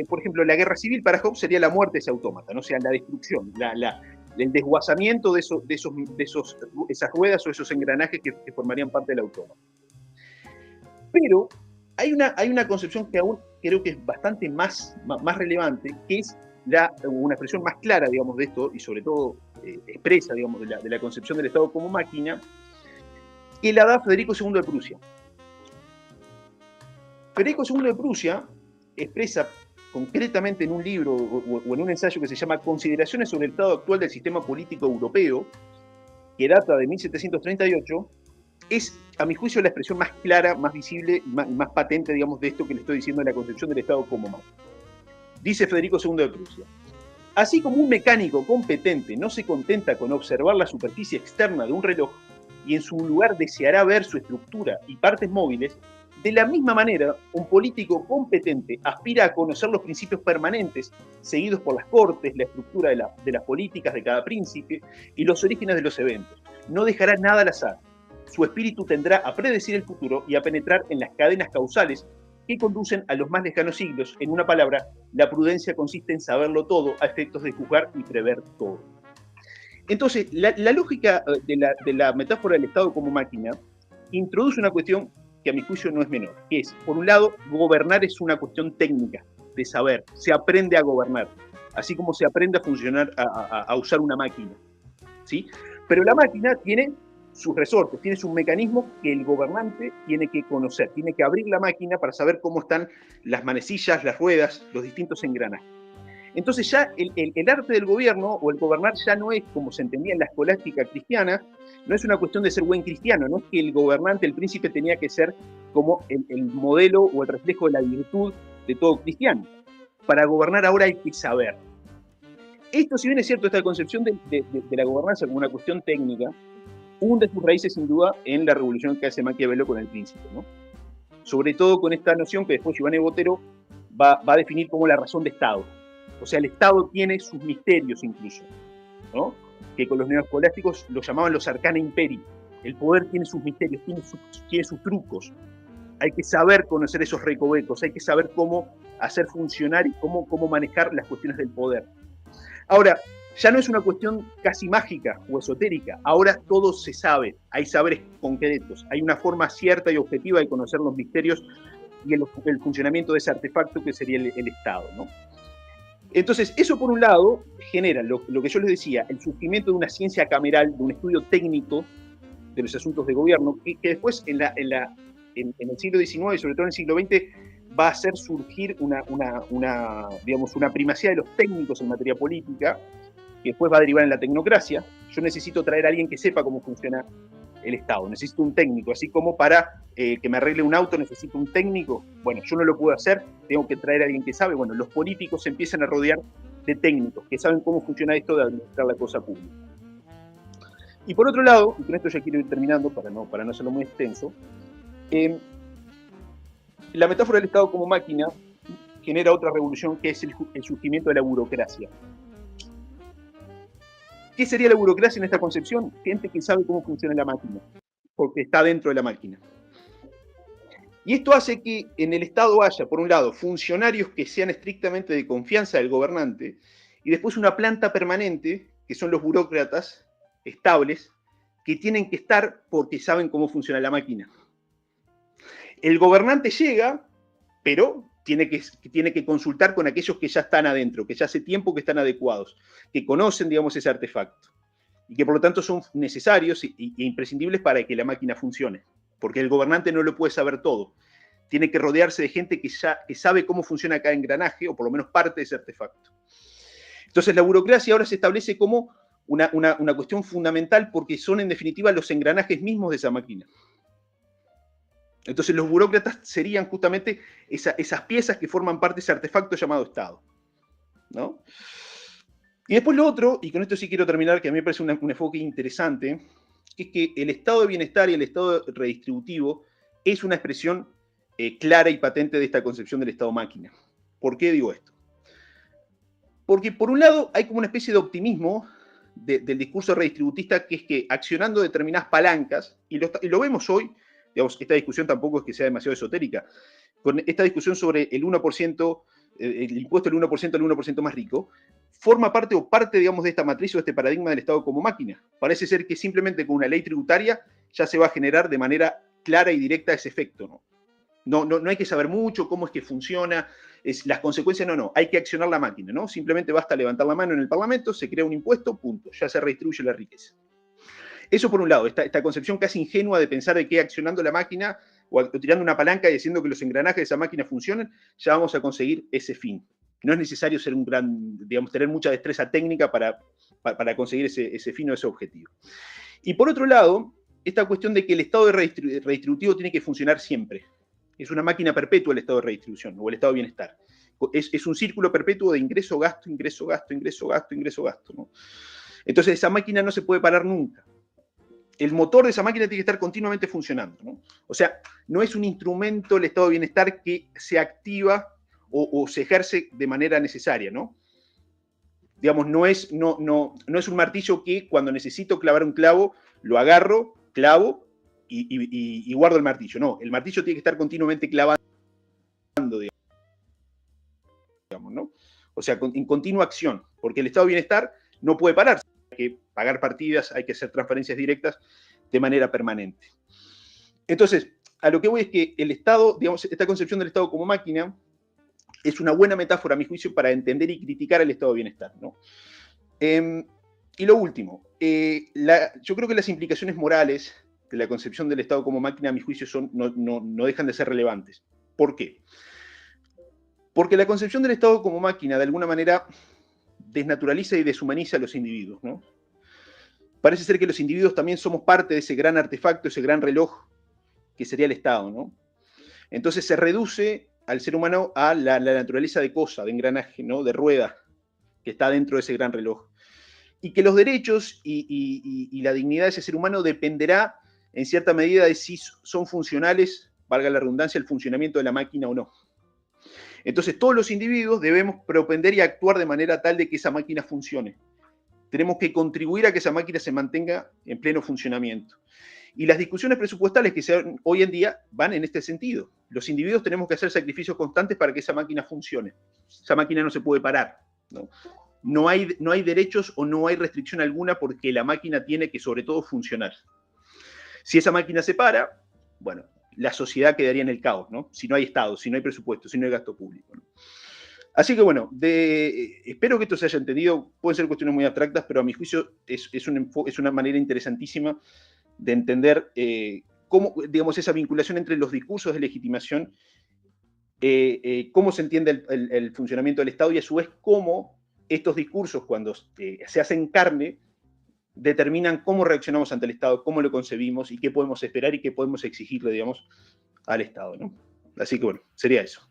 por ejemplo, la guerra civil para Hobbes sería la muerte de ese autómata, ¿no? O sea, la destrucción, el desguazamiento de esas ruedas o esos engranajes que formarían parte del autómata. Pero hay una concepción que aún creo que es bastante más relevante, que es una expresión más clara, digamos, de esto, y sobre todo expresa, digamos, de la concepción del Estado como máquina, que la da Federico II de Prusia. Federico II de Prusia expresa concretamente en un libro o en un ensayo que se llama Consideraciones sobre el estado actual del sistema político europeo, que data de 1738, es, a mi juicio, la expresión más clara, más visible y más patente, digamos, de esto que le estoy diciendo de la concepción del Estado como máquina. Dice Federico II de Prusia: así como un mecánico competente no se contenta con observar la superficie externa de un reloj y en su lugar deseará ver su estructura y partes móviles, de la misma manera, un político competente aspira a conocer los principios permanentes seguidos por las cortes, la estructura de las políticas de cada príncipe y los orígenes de los eventos. No dejará nada al azar. Su espíritu tendrá a predecir el futuro y a penetrar en las cadenas causales que conducen a los más lejanos siglos. En una palabra, la prudencia consiste en saberlo todo a efectos de juzgar y prever todo. Entonces, la lógica de la metáfora del Estado como máquina introduce una cuestión que a mi juicio no es menor, que es, por un lado, gobernar es una cuestión técnica, de saber, se aprende a gobernar, así como se aprende a funcionar, a usar una máquina, ¿sí? Pero la máquina tiene sus resortes, tiene sus mecanismos que el gobernante tiene que conocer, tiene que abrir la máquina para saber cómo están las manecillas, las ruedas, los distintos engranajes. Entonces ya el arte del gobierno o el gobernar ya no es como se entendía en la escolástica cristiana, no es una cuestión de ser buen cristiano, no es que el gobernante, el príncipe, tenía que ser como el modelo o el reflejo de la virtud de todo cristiano. Para gobernar ahora hay que saber. Esto, si bien es cierto, esta concepción de la gobernanza como una cuestión técnica, hunde sus raíces sin duda en la revolución que hace Maquiavelo con el príncipe, ¿no? Sobre todo con esta noción que después Giovanni Botero va a definir como la razón de Estado. O sea, el Estado tiene sus misterios incluso, ¿no? Que con los neoescolásticos lo llamaban los arcana imperii. El poder tiene sus misterios, tiene sus trucos. Hay que saber conocer esos recovecos, hay que saber cómo hacer funcionar y cómo manejar las cuestiones del poder. Ahora, ya no es una cuestión casi mágica o esotérica, ahora todo se sabe, hay saberes concretos, hay una forma cierta y objetiva de conocer los misterios y el funcionamiento de ese artefacto que sería el Estado, ¿no? Entonces, eso por un lado genera lo que yo les decía, el surgimiento de una ciencia cameral, de un estudio técnico de los asuntos de gobierno, que después en el siglo XIX y sobre todo en el siglo XX va a hacer surgir digamos, una primacía de los técnicos en materia política, que después va a derivar en la tecnocracia. Yo necesito traer a alguien que sepa cómo funciona el Estado, necesito un técnico, así como para que me arregle un auto necesito un técnico. Bueno, yo no lo puedo hacer, tengo que traer a alguien que sabe. Bueno, los políticos se empiezan a rodear de técnicos que saben cómo funciona esto de administrar la cosa pública. Y por otro lado, y con esto ya quiero ir terminando para no hacerlo muy extenso, la metáfora del Estado como máquina genera otra revolución, que es el surgimiento de la burocracia. ¿Qué sería la burocracia en esta concepción? Gente que sabe cómo funciona la máquina, porque está dentro de la máquina. Y esto hace que en el Estado haya, por un lado, funcionarios que sean estrictamente de confianza del gobernante, y después una planta permanente, que son los burócratas estables, que tienen que estar porque saben cómo funciona la máquina. El gobernante llega, pero tiene que consultar con aquellos que ya están adentro, que ya hace tiempo que están adecuados, que conocen, digamos, ese artefacto, y que por lo tanto son necesarios e imprescindibles para que la máquina funcione, porque el gobernante no lo puede saber todo. Tiene que rodearse de gente que sabe cómo funciona cada engranaje, o por lo menos parte de ese artefacto. Entonces la burocracia ahora se establece como una cuestión fundamental, porque son en definitiva los engranajes mismos de esa máquina. Entonces los burócratas serían justamente esas piezas que forman parte de ese artefacto llamado Estado, ¿no? Y después lo otro, y con esto sí quiero terminar, que a mí me parece un enfoque interesante, que es que el estado de bienestar y el estado redistributivo es una expresión clara y patente de esta concepción del Estado máquina. ¿Por qué digo esto? Porque por un lado hay como una especie de optimismo del discurso redistributista, que es que accionando determinadas palancas, y lo vemos hoy, digamos, esta discusión tampoco es que sea demasiado esotérica, con esta discusión sobre el 1%, el impuesto del 1% al 1% más rico, forma parte digamos, de esta matriz o de este paradigma del Estado como máquina. Parece ser que simplemente con una ley tributaria ya se va a generar de manera clara y directa ese efecto, ¿no? No hay que saber mucho cómo es que funciona, las consecuencias, no, hay que accionar la máquina, ¿no? Simplemente basta levantar la mano en el Parlamento, se crea un impuesto, punto, ya se redistribuye la riqueza. Eso por un lado, esta concepción casi ingenua de pensar de que accionando la máquina o tirando una palanca y haciendo que los engranajes de esa máquina funcionen, ya vamos a conseguir ese fin. No es necesario ser digamos, tener mucha destreza técnica para conseguir ese fin o ese objetivo. Y por otro lado, esta cuestión de que el estado redistributivo tiene que funcionar siempre. Es una máquina perpetua el estado de redistribución o el estado de bienestar. Es un círculo perpetuo de ingreso, gasto, ingreso, gasto, ingreso, gasto, ingreso, gasto, ¿no? Entonces esa máquina no se puede parar nunca. El motor de esa máquina tiene que estar continuamente funcionando, ¿no? O sea, no es un instrumento el estado de bienestar que se activa o se ejerce de manera necesaria, ¿no? Digamos, no es un martillo que cuando necesito clavar un clavo, lo agarro, clavo y guardo el martillo. No, el martillo tiene que estar continuamente clavando, digamos, ¿no? O sea, en continua acción, porque el estado de bienestar no puede pararse. Hay que pagar partidas, hay que hacer transferencias directas de manera permanente. Entonces, a lo que voy es que el Estado, digamos, esta concepción del Estado como máquina es una buena metáfora, a mi juicio, para entender y criticar el estado de bienestar, ¿no? Y lo último, yo creo que las implicaciones morales de la concepción del Estado como máquina, a mi juicio, no dejan de ser relevantes. ¿Por qué? Porque la concepción del Estado como máquina, de alguna manera, desnaturaliza y deshumaniza a los individuos, ¿no? Parece ser que los individuos también somos parte de ese gran artefacto, ese gran reloj que sería el Estado, ¿no? Entonces se reduce al ser humano a la naturaleza de cosa, de engranaje, ¿no? De rueda, que está dentro de ese gran reloj. Y que los derechos y la dignidad de ese ser humano dependerá en cierta medida de si son funcionales, valga la redundancia, el funcionamiento de la máquina o no. Entonces todos los individuos debemos propender y actuar de manera tal de que esa máquina funcione. Tenemos que contribuir a que esa máquina se mantenga en pleno funcionamiento. Y las discusiones presupuestales que se dan hoy en día van en este sentido. Los individuos tenemos que hacer sacrificios constantes para que esa máquina funcione. Esa máquina no se puede parar, ¿no? No hay derechos o no hay restricción alguna porque la máquina tiene que, sobre todo, funcionar. Si esa máquina se para, bueno, la sociedad quedaría en el caos, ¿no? Si no hay Estado, si no hay presupuesto, si no hay gasto público, ¿no? Así que bueno, espero que esto se haya entendido. Pueden ser cuestiones muy abstractas, pero a mi juicio es una manera interesantísima de entender cómo, digamos, esa vinculación entre los discursos de legitimación, cómo se entiende el funcionamiento del Estado y a su vez cómo estos discursos, cuando se hacen carne, determinan cómo reaccionamos ante el Estado, cómo lo concebimos y qué podemos esperar y qué podemos exigirle, digamos, al Estado, ¿no? Así que bueno, sería eso.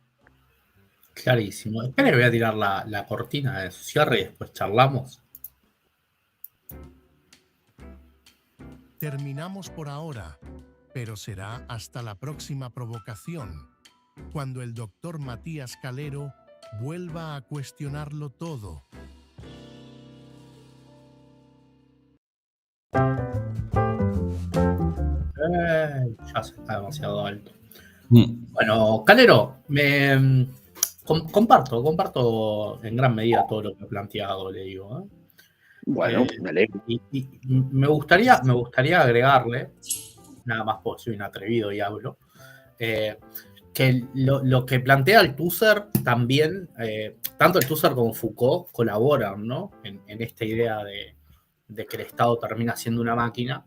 Clarísimo. Espera, voy a tirar la cortina de cierre y después charlamos. Terminamos por ahora, pero será hasta la próxima provocación, cuando el doctor Matías Calero vuelva a cuestionarlo todo. Ya se está demasiado alto. Bueno, Calero, comparto en gran medida todo lo que ha planteado, le digo. Bueno, me alegro. Y me gustaría agregarle, nada más porque soy un atrevido y hablo, que lo que plantea Althusser también, tanto Althusser como Foucault colaboran, ¿no? en esta idea de que el Estado termina siendo una máquina.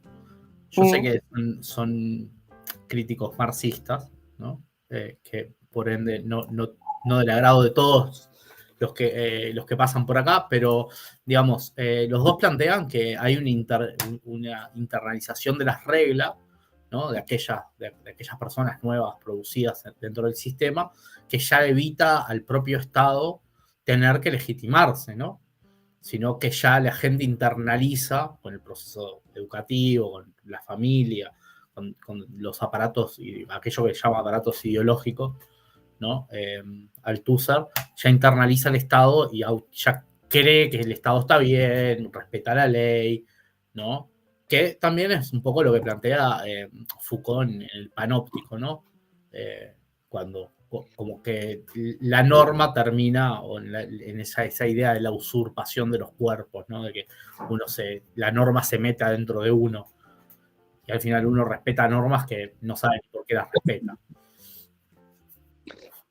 Yo sé que son críticos marxistas, ¿no? Que por ende no del agrado de todos los que pasan por acá, pero digamos, los dos plantean que hay una internalización de las reglas, ¿no? de aquellas personas nuevas producidas dentro del sistema, que ya evita al propio Estado tener que legitimarse, ¿no? Sino que ya la gente internaliza con el proceso educativo, con la familia, con los aparatos, y aquello que llama aparatos ideológicos, ¿no? Althusser ya internaliza el Estado y ya cree que el Estado está bien, respeta la ley, ¿no? Que también es un poco lo que plantea Foucault en el panóptico, ¿no? Cuando como que la norma termina en esa idea de la usurpación de los cuerpos, ¿no? De que la norma se mete adentro de uno y al final uno respeta normas que no sabe por qué las respeta.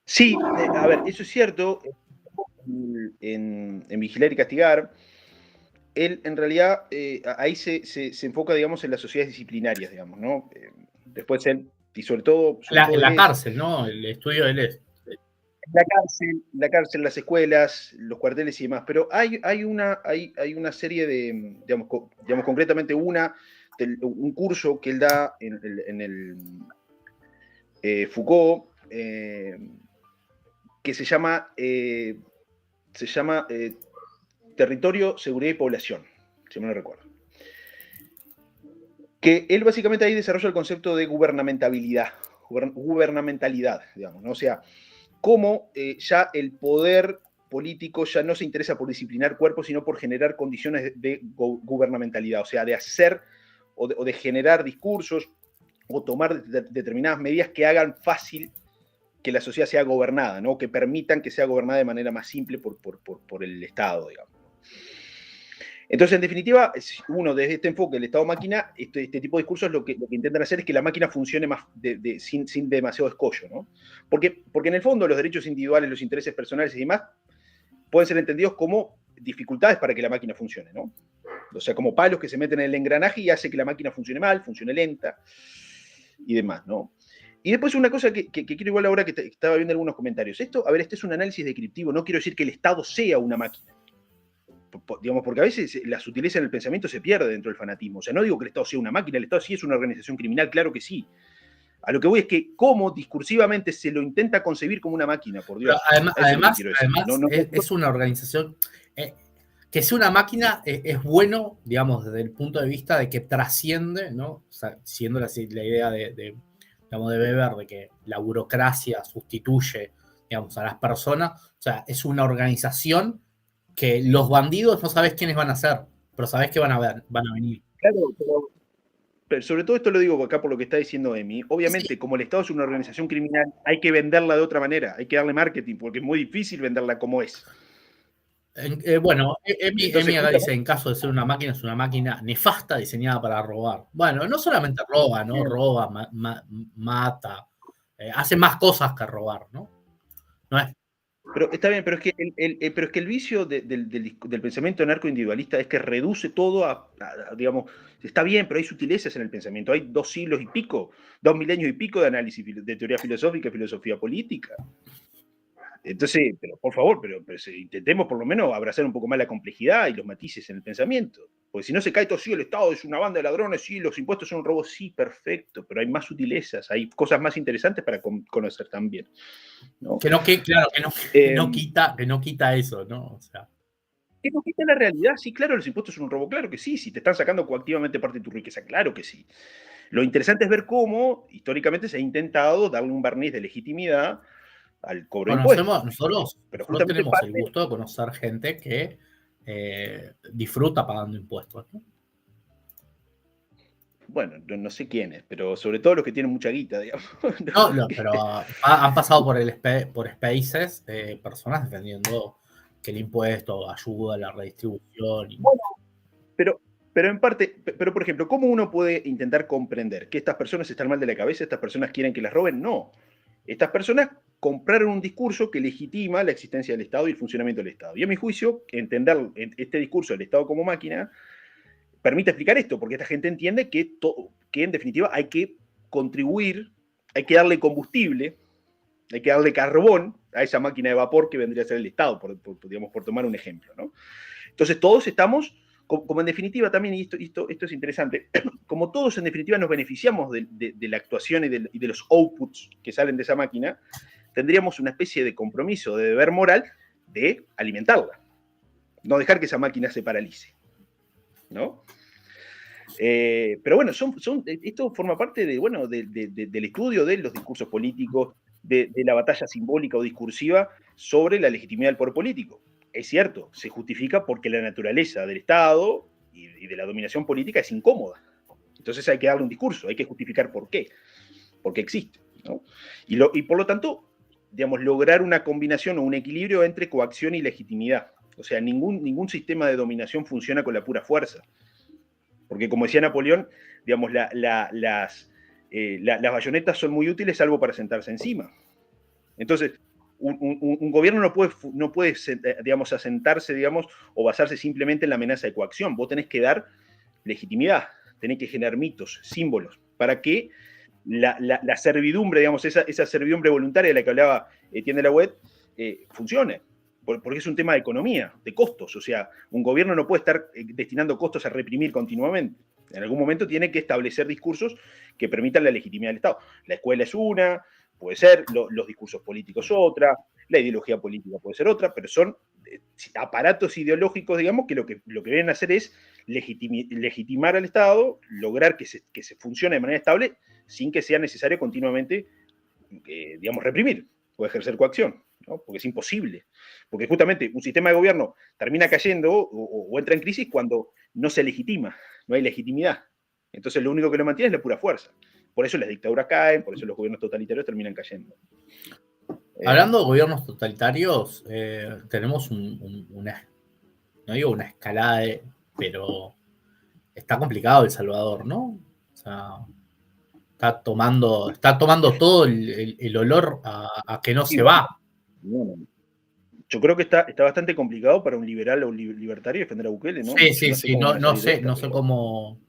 Sí, a ver, eso es cierto. En Vigilar y Castigar, él en realidad ahí se enfoca, digamos, en las sociedades disciplinarias, digamos, ¿no? Después él, y sobre todo en la cárcel, ¿no? El estudio de él es. La cárcel, las escuelas, los cuarteles y demás, pero hay una serie de, digamos concretamente un curso que él da en el Foucault, que se llama Territorio, Seguridad y Población, si no me recuerdo. Que él básicamente ahí desarrolla el concepto de gubernamentalidad, digamos, ¿no? O sea, cómo ya el poder político ya no se interesa por disciplinar cuerpos, sino por generar condiciones de gubernamentalidad, o sea, de hacer o de generar discursos o tomar determinadas medidas que hagan fácil que la sociedad sea gobernada, ¿no? Que permitan que sea gobernada de manera más simple por el Estado, digamos. Entonces, en definitiva, uno desde este enfoque del Estado-máquina, este tipo de discursos lo que intentan hacer es que la máquina funcione más sin demasiado escollo, ¿no? Porque en el fondo los derechos individuales, los intereses personales y demás pueden ser entendidos como dificultades para que la máquina funcione, ¿no? O sea, como palos que se meten en el engranaje y hace que la máquina funcione mal, funcione lenta y demás, ¿no? Y después una cosa que quiero igual ahora que estaba viendo algunos comentarios. Este es un análisis descriptivo, no quiero decir que el Estado sea una máquina. Digamos, porque a veces la sutileza en el pensamiento se pierde dentro del fanatismo. O sea, no digo que el Estado sea una máquina, el Estado sí es una organización criminal, claro que sí. A lo que voy es que cómo discursivamente se lo intenta concebir como una máquina, por Dios. Además es una organización que es una máquina, es bueno, digamos, desde el punto de vista de que trasciende, ¿no? O sea, siendo la idea de Weber, de que la burocracia sustituye, digamos, a las personas. O sea, es una organización que los bandidos no sabes quiénes van a ser, pero sabes que van a venir. Claro, pero sobre todo esto lo digo acá por lo que está diciendo Emi. Obviamente, sí, como el Estado es una organización criminal, hay que venderla de otra manera, hay que darle marketing, porque es muy difícil venderla como es. Bueno, Emi acá dice, en caso de ser una máquina, es una máquina nefasta diseñada para robar. Bueno, no solamente roba, ¿no? Roba, mata, hace más cosas que robar, ¿no? No es Pero está bien, pero es que pero es que el vicio del pensamiento anarco-individualista es que reduce todo digamos, está bien, pero hay sutilezas en el pensamiento. Hay 2 siglos y pico, 2 milenios y pico de análisis de teoría filosófica y filosofía política. Entonces, pero por favor, pero intentemos por lo menos abrazar un poco más la complejidad y los matices en el pensamiento. Porque si no se cae todo, sí, el Estado es una banda de ladrones, sí, los impuestos son un robo, sí, perfecto, pero hay más sutilezas, hay cosas más interesantes para conocer también, ¿no? Claro, que no quita eso, ¿no? O sea. ¿Qué no quita la realidad? Sí, claro, los impuestos son un robo, claro que sí. Si te están sacando coactivamente parte de tu riqueza, claro que sí. Lo interesante es ver cómo históricamente se ha intentado darle un barniz de legitimidad al cobro de impuestos. Nosotros Pero justamente tenemos el gusto de conocer gente que disfruta pagando impuestos, ¿no? Bueno, no sé quiénes, pero sobre todo los que tienen mucha guita, digamos. No, pero han pasado por Spaces personas defendiendo que el impuesto ayuda a la redistribución. Bueno, pero en parte, pero por ejemplo, ¿cómo uno puede intentar comprender que estas personas están mal de la cabeza, estas personas quieren que las roben? No. Estas personas compraron un discurso que legitima la existencia del Estado y el funcionamiento del Estado. Y a mi juicio, entender este discurso del Estado como máquina permite explicar esto, porque esta gente entiende que en definitiva hay que contribuir, hay que darle combustible, hay que darle carbón a esa máquina de vapor que vendría a ser el Estado, por tomar un ejemplo, ¿no? Entonces todos estamos, como en definitiva también, y esto es interesante, como todos en definitiva nos beneficiamos de la actuación y de los outputs que salen de esa máquina, tendríamos una especie de compromiso, de deber moral de alimentarla, no dejar que esa máquina se paralice, ¿no? Pero bueno, esto forma parte del estudio de los discursos políticos, de la batalla simbólica o discursiva sobre la legitimidad del poder político. Es cierto, se justifica porque la naturaleza del Estado y de la dominación política es incómoda. Entonces hay que darle un discurso, hay que justificar por qué, porque existe, ¿no? Y por lo tanto, digamos, lograr una combinación o un equilibrio entre coacción y legitimidad. O sea, ningún sistema de dominación funciona con la pura fuerza. Porque como decía Napoleón, digamos, las bayonetas son muy útiles salvo para sentarse encima. Entonces, un gobierno no puede digamos, asentarse, digamos, o basarse simplemente en la amenaza de coacción. Vos tenés que dar legitimidad, tenés que generar mitos, símbolos, para que la servidumbre, digamos, esa servidumbre voluntaria de la que hablaba Etienne de la Huet, funcione. Porque es un tema de economía, de costos. O sea, un gobierno no puede estar destinando costos a reprimir continuamente. En algún momento tiene que establecer discursos que permitan la legitimidad del Estado. La escuela es una, puede ser, los discursos políticos otra, la ideología política puede ser otra, pero son aparatos ideológicos, digamos, que lo que vienen a hacer es legitimar al Estado, lograr que se funcione de manera estable sin que sea necesario continuamente, digamos, reprimir o ejercer coacción, ¿no? Porque es imposible. Porque justamente un sistema de gobierno termina cayendo o entra en crisis cuando no se legitima, no hay legitimidad. Entonces lo único que lo mantiene es la pura fuerza. Por eso las dictaduras caen, por eso los gobiernos totalitarios terminan cayendo. Hablando de gobiernos totalitarios, tenemos no digo una escalada, pero está complicado El Salvador, ¿no? O sea, está tomando todo el olor a que no se va. Yo creo que está bastante complicado para un liberal o un libertario defender a Bukele, ¿no? Sí, no sé cómo.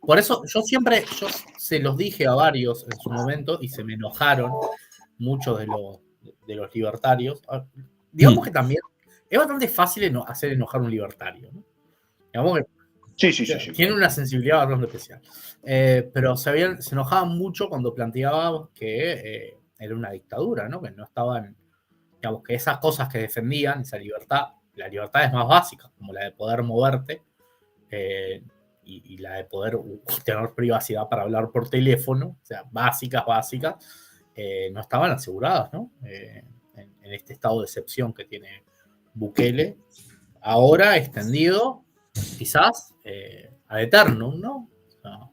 Por eso yo se los dije a varios en su momento y se me enojaron muchos de los libertarios. Digamos que también es bastante fácil hacer enojar a un libertario, ¿no? Digamos que sí. Tiene una sensibilidad bastante especial. Pero se enojaban mucho cuando planteaba que era una dictadura, ¿no? Que no estaban, digamos, que esas cosas que defendían, esa libertad, la libertad es más básica, como la de poder moverte y la de poder tener privacidad para hablar por teléfono, o sea, básicas, no estaban aseguradas, ¿no? En este estado de excepción que tiene Bukele, ahora extendido quizás ad eternum, ¿no? O sea,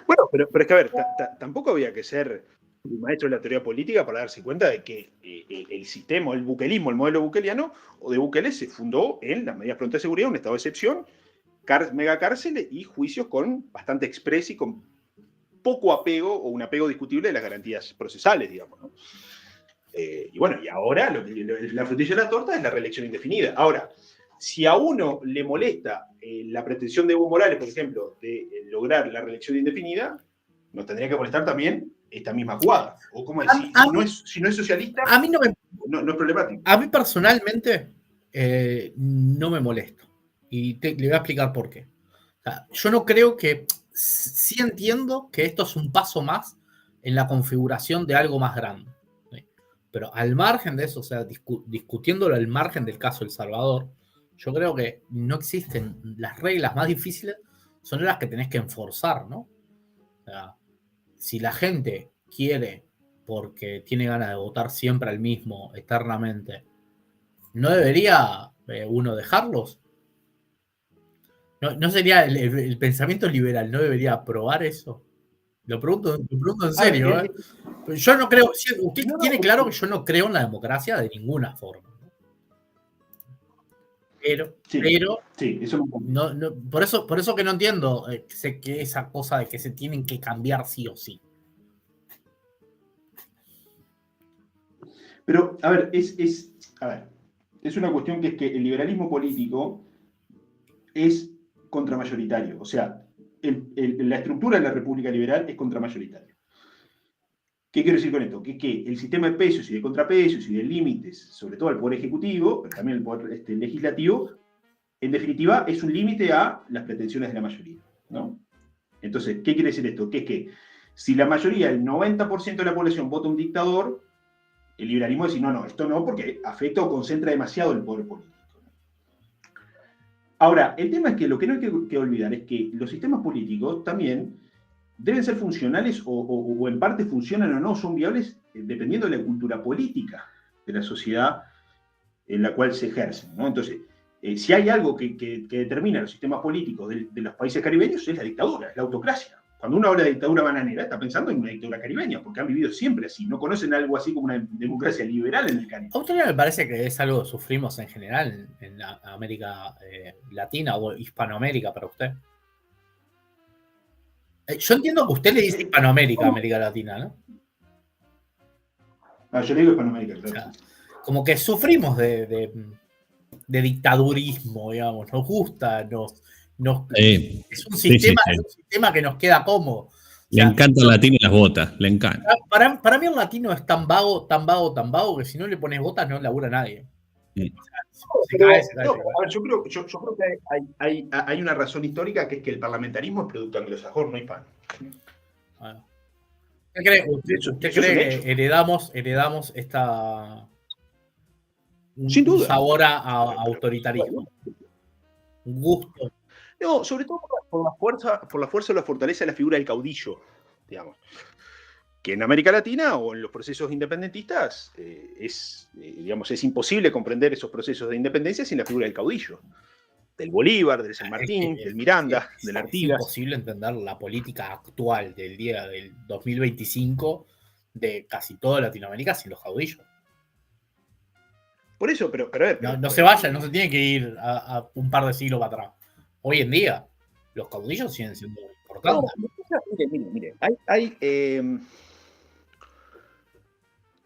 Bueno, pero es que a ver, tampoco había que ser un maestro de la teoría política para darse cuenta de que el sistema, el bukelismo, el modelo bukeliano o de Bukele se fundó en las medidas prontas de seguridad, un estado de excepción, megacárceles y juicios con bastante express y con poco apego o un apego discutible de las garantías procesales, digamos, ¿no? Y bueno, y ahora la frutilla de la torta es la reelección indefinida. Ahora, si a uno le molesta la pretensión de Evo Morales, por ejemplo, de lograr la reelección indefinida, nos tendría que molestar también esta misma jugada. O como decir, si no es socialista, a mí no es problemático. A mí personalmente no me molesta. Y le voy a explicar por qué. O sea, yo no creo que... Sí entiendo que esto es un paso más en la configuración de algo más grande. ¿Sí? Pero al margen de eso, o sea, discutiéndolo al margen del caso El Salvador, yo creo que no existen las reglas más difíciles, son las que tenés que enforzar, ¿no? O sea, si la gente quiere, porque tiene ganas de votar siempre al mismo, eternamente, ¿no debería uno dejarlos? ¿No sería el pensamiento liberal, no debería aprobar eso? Lo pregunto en serio, ¿eh? Yo no creo, usted tiene claro que yo no creo en la democracia de ninguna forma. Pero eso por eso que no entiendo que esa cosa de que se tienen que cambiar sí o sí. Pero, a ver, es una cuestión que es que el liberalismo político es contramayoritario. O sea, la estructura de la República Liberal es contramayoritaria. ¿Qué quiero decir con esto? Que el sistema de pesos y de contrapesos y de límites, sobre todo al Poder Ejecutivo, pero también al Poder Legislativo, en definitiva es un límite a las pretensiones de la mayoría, ¿no? Entonces, ¿qué quiere decir esto? Que es que si la mayoría, el 90% de la población vota un dictador, el liberalismo dice, no, esto no, porque afecta o concentra demasiado el poder político. Ahora, el tema es que lo que no hay que olvidar es que los sistemas políticos también deben ser funcionales o en parte funcionan o no, son viables dependiendo de la cultura política de la sociedad en la cual se ejercen, ¿no? Entonces, si hay algo que determina los sistemas políticos de los países caribeños es la dictadura, es la autocracia. Cuando uno habla de dictadura bananera, está pensando en una dictadura caribeña, porque han vivido siempre así. No conocen algo así como una democracia liberal en el Caribe. A usted me parece que es algo que sufrimos en general en América Latina o Hispanoamérica para usted. Yo entiendo que usted le dice Hispanoamérica a América Latina, ¿no? Yo le digo Hispanoamérica, claro. O sea, como que sufrimos de dictadurismo, digamos. Nos gusta, es un sistema que nos queda cómodo. O sea, le encanta el latino y las botas, le encanta. Para mí el latino es tan vago, que si no le pones botas no labura nadie. Se cae. Yo creo que hay una razón histórica que es que el parlamentarismo es producto anglosajón, no hispano. Bueno. ¿Usted cree que heredamos Sin duda. Un sabor a autoritarismo? Un gusto. No, sobre todo por la fuerza o la fortaleza de la figura del caudillo, digamos. Que en América Latina o en los procesos independentistas es imposible comprender esos procesos de independencia sin la figura del caudillo. Del Bolívar, del San Martín, del Miranda, del Artigas. Es imposible entender la política actual del día del 2025 de casi toda Latinoamérica sin los caudillos. Por eso, pero a ver. No se vaya, no se tiene que ir a un par de siglos para atrás. Hoy en día, los caudillos siguen siendo importantes. No, mire.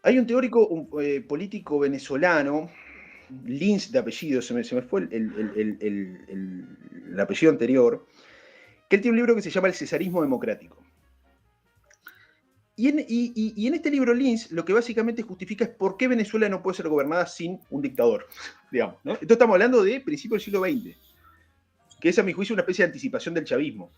Hay un teórico político venezolano, Lins de apellido, se me fue el apellido anterior, que él tiene un libro que se llama El Cesarismo Democrático. Y en este libro Lins lo que básicamente justifica es por qué Venezuela no puede ser gobernada sin un dictador, digamos, ¿no? Entonces estamos hablando de principios del siglo XX, que es a mi juicio una especie de anticipación del chavismo.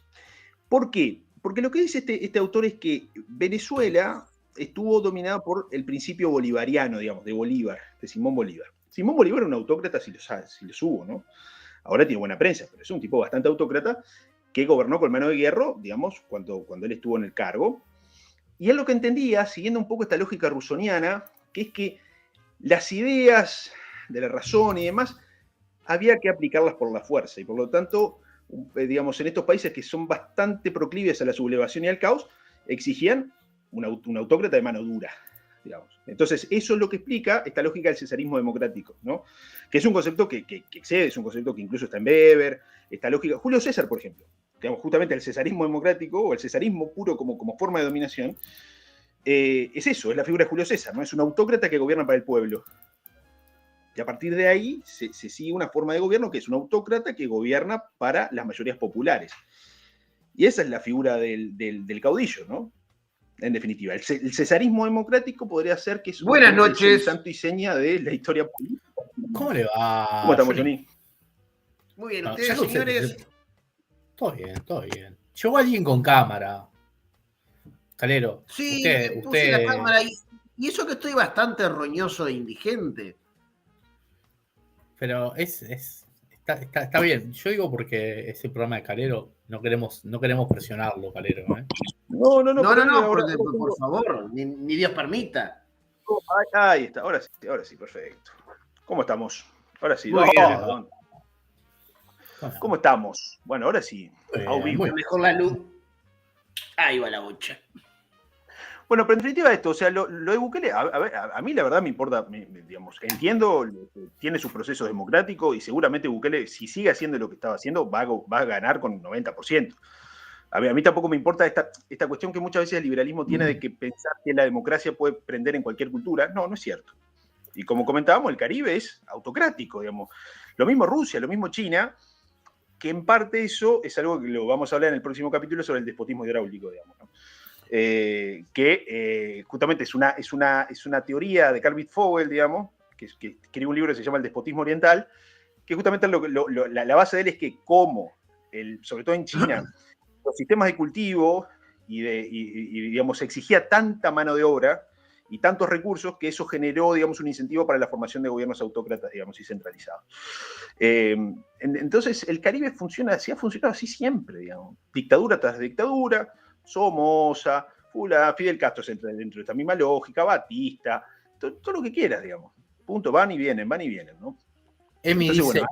¿Por qué? Porque lo que dice este autor es que Venezuela estuvo dominada por el principio bolivariano, digamos, de Bolívar, de Simón Bolívar. Simón Bolívar era un autócrata, si los hubo, ¿no? Ahora tiene buena prensa, pero es un tipo bastante autócrata que gobernó con mano de hierro, digamos, cuando él estuvo en el cargo. Y él lo que entendía, siguiendo un poco esta lógica rusoniana, que es que las ideas de la razón y demás había que aplicarlas por la fuerza. Y por lo tanto, digamos, en estos países que son bastante proclives a la sublevación y al caos, exigían un autócrata de mano dura, digamos. Entonces, eso es lo que explica esta lógica del cesarismo democrático, ¿no? Que es un concepto que excede, es un concepto que incluso está en Weber, esta lógica. Julio César, por ejemplo, digamos, justamente el cesarismo democrático o el cesarismo puro como forma de dominación, es eso, es la figura de Julio César, ¿no? Es un autócrata que gobierna para el pueblo. Y a partir de ahí se sigue una forma de gobierno que es un autócrata que gobierna para las mayorías populares. Y esa es la figura del caudillo, ¿no? En definitiva, el cesarismo democrático podría ser que es Buenas noches. el santo y seña de la historia política. ¿Cómo le va? ¿Cómo estamos, Johnny? Muy bien, No, ustedes, ya lo sé, señores. Todo bien, todo bien. Llegó alguien con cámara. Calero. Sí, usted, puse la cámara y eso que estoy bastante roñoso e indigente. Pero está bien. Yo digo porque ese programa de Calero no queremos presionarlo, Calero, ¿eh? No, Por favor, ni Dios permita. Ahí está, ahora sí, perfecto. ¿Cómo estamos? Ahora sí, Muy no, bien. perdón. ¿Cómo estamos? Bueno, ahora sí. Muy bien, muy Mejor la luz. Ahí va la bocha. Bueno, pero en definitiva esto, o sea, lo de Bukele, a mí la verdad me importa, digamos, entiendo, tiene su proceso democrático y seguramente Bukele, si sigue haciendo lo que estaba haciendo, va a ganar con 90%. A mí tampoco me importa esta cuestión que muchas veces el liberalismo tiene de que pensar que la democracia puede prender en cualquier cultura. No, no es cierto. Y como comentábamos, el Caribe es autocrático, digamos. Lo mismo Rusia, lo mismo China, que en parte eso es algo que lo vamos a hablar en el próximo capítulo sobre el despotismo hidráulico, digamos, ¿no? Justamente es una teoría de Carl Wittfogel, digamos, que escribe un libro que se llama El despotismo oriental, que justamente la base de él es que como, sobre todo en China, los sistemas de cultivo y digamos, exigía tanta mano de obra y tantos recursos que eso generó, digamos, un incentivo para la formación de gobiernos autócratas, digamos, y centralizados. Entonces, el Caribe ha funcionado así siempre, digamos, dictadura tras dictadura. Somoza, Fidel Castro entra dentro de esta misma lógica, Batista, todo lo que quieras, digamos. Punto, van y vienen, ¿no? Emi Entonces, dice, bueno,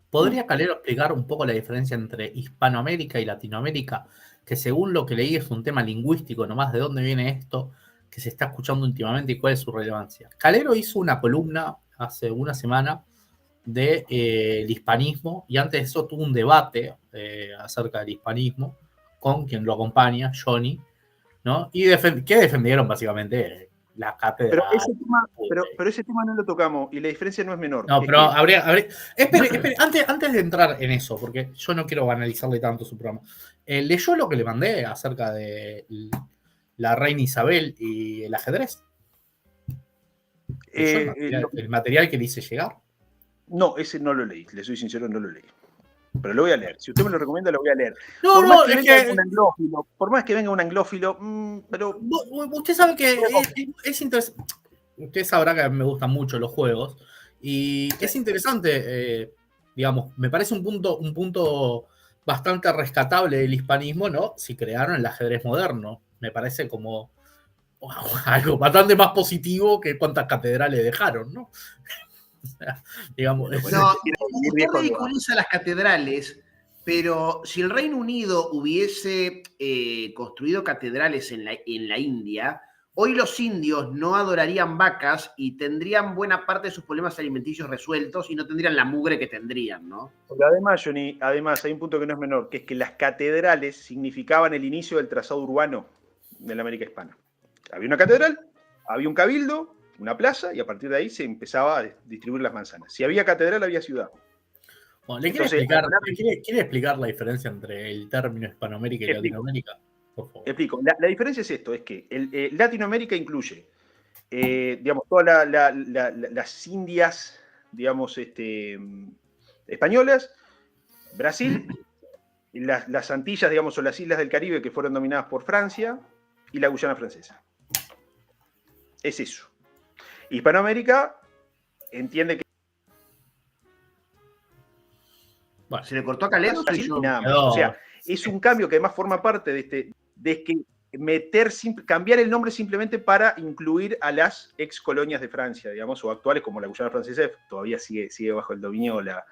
¿podría Calero explicar un poco la diferencia entre Hispanoamérica y Latinoamérica? Que según lo que leí es un tema lingüístico, nomás de dónde viene esto que se está escuchando últimamente y cuál es su relevancia. Calero hizo una columna hace una semana del hispanismo y antes de eso tuvo un debate acerca del hispanismo con quien lo acompaña, Johnny, ¿no? Y que defendieron básicamente la cátedra. Pero ese tema no lo tocamos y la diferencia no es menor. No, pero habría. Espere, antes de entrar en eso, porque yo no quiero analizarle tanto su programa. ¿Leyó lo que le mandé acerca de la reina Isabel y el ajedrez? ¿El material que le hice llegar? No, ese no lo leí, le soy sincero, no lo leí. Pero lo voy a leer. Si usted me lo recomienda, lo voy a leer. Por más que venga un anglófilo, pero... Usted sabe que es interesante. Usted sabrá que me gustan mucho los juegos. Y es interesante, digamos, me parece un punto bastante rescatable del hispanismo, ¿no? Si crearon el ajedrez moderno. Me parece como algo bastante más positivo que cuántas catedrales dejaron, ¿no? O sea, digamos, no, usted ridiculiza las catedrales, pero si el Reino Unido hubiese construido catedrales en la India, hoy los indios no adorarían vacas y tendrían buena parte de sus problemas alimenticios resueltos y no tendrían la mugre que tendrían, ¿no? Pero además, Johnny, hay un punto que no es menor, que es que las catedrales significaban el inicio del trazado urbano de la América hispana. Había una catedral, había un cabildo, una plaza, y a partir de ahí se empezaba a distribuir las manzanas. Si había catedral, había ciudad. Bueno, ¿le quiere explicar la diferencia entre el término Hispanoamérica y Latinoamérica? Por favor. Explico. La diferencia es esto, es que Latinoamérica incluye, digamos, todas las Indias, digamos, españolas, Brasil, las Antillas, digamos, o las islas del Caribe que fueron dominadas por Francia, y la Guyana francesa. Es eso. Hispanoamérica entiende que... Bueno, ¿se le cortó a Calero? O sea, es un cambio que además forma parte de que cambiar el nombre simplemente para incluir a las ex colonias de Francia, digamos, o actuales como la Guyana francesa, todavía sigue bajo el dominio o la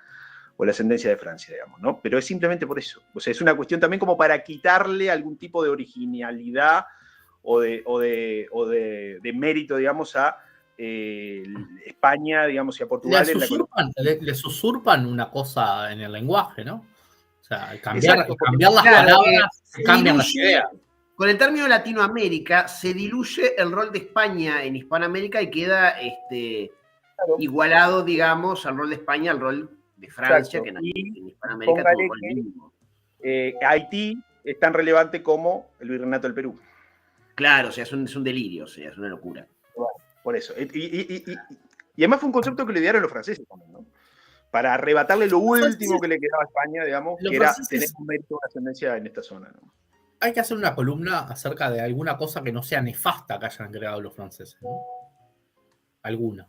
ascendencia de Francia, digamos, ¿no? Pero es simplemente por eso. O sea, es una cuestión también como para quitarle algún tipo de originalidad o de mérito, digamos, a España, digamos, y a Portugal. Les usurpan una cosa en el lenguaje, ¿no? O sea, al cambiar las palabras, cambian las ideas. Con el término Latinoamérica se diluye el rol de España en Hispanoamérica y queda igualado, digamos, al rol de España al rol de Francia, Exacto. que en Hispanoamérica tuvo el rol mínimo. Haití es tan relevante como el virreinato del Perú. Claro, o sea, es un delirio, o sea, es una locura. Bueno, por eso. Y además fue un concepto que le dieron los franceses también, ¿no? Para arrebatarle lo último que le quedaba a España, digamos, que era tener un mérito, una ascendencia en esta zona, ¿no? Hay que hacer una columna acerca de alguna cosa que no sea nefasta que hayan creado los franceses, ¿no? Una.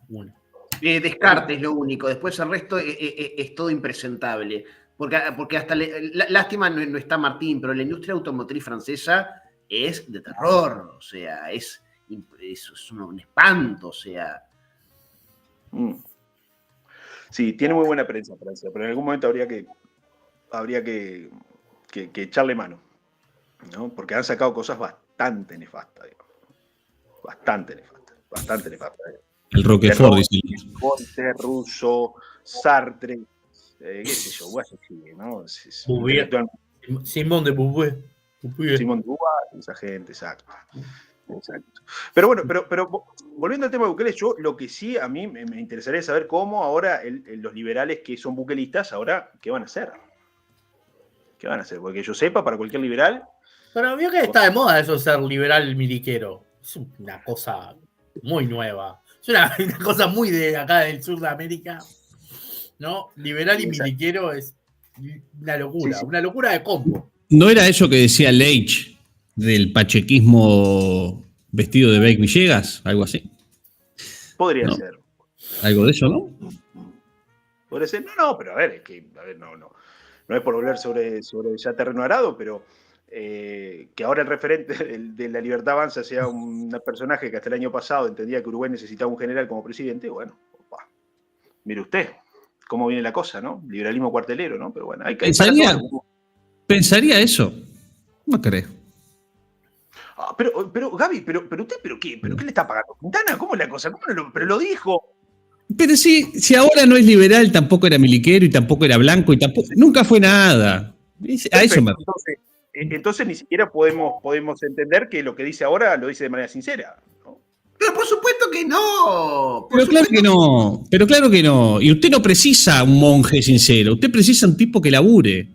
Descartes es lo único, después el resto es todo impresentable. Porque hasta, lástima no está Martín, pero la industria automotriz francesa es de terror, o sea, es un espanto, o sea. Sí, tiene muy buena prensa Francia, pero en algún momento habría que echarle mano, ¿no? Porque han sacado cosas bastante nefastas, digamos. Bastante nefastas. El Roquefort, dice. Voltaire, Rousseau, Sartre, qué sé yo, Guayaquil, ¿no? Simón de Beauvoir. Simón de Beauvoir, esa gente, exacto. Pero bueno, pero volviendo al tema de Bukele, yo lo que sí a mí me interesaría saber cómo ahora los liberales que son bukelistas, ahora, ¿qué van a hacer? ¿Qué van a hacer? Porque yo sepa, para cualquier liberal... Pero vio que está de moda eso de ser liberal miliquero. Es una cosa muy nueva. Es una cosa muy de acá del sur de América, ¿no? Liberal y miliquero es una locura, una locura de combo. ¿No era eso que decía Leitch del pachequismo vestido de Beck Villegas? Algo así. Podría ser. Algo de eso, ¿no? Podría ser. No, pero a ver, no es por volver sobre ya terreno arado, pero que ahora el referente de la Libertad Avanza sea un personaje que hasta el año pasado entendía que Uruguay necesitaba un general como presidente, bueno, mire usted cómo viene la cosa, ¿no? Liberalismo cuartelero, ¿no? Pero bueno, hay que... ¿Pensaría eso? No creo. Pero Gaby, pero usted, ¿qué le está pagando? ¿Quintana? ¿Cómo es la cosa? Pero lo dijo. Pero si ahora no es liberal, tampoco era miliquero y tampoco era blanco y tampoco, nunca fue nada. A eso me... Entonces ni siquiera podemos entender que lo que dice ahora lo dice de manera sincera, ¿no? Pero por supuesto que no. Pero claro que no. Y usted no precisa un monje sincero, usted precisa un tipo que labure.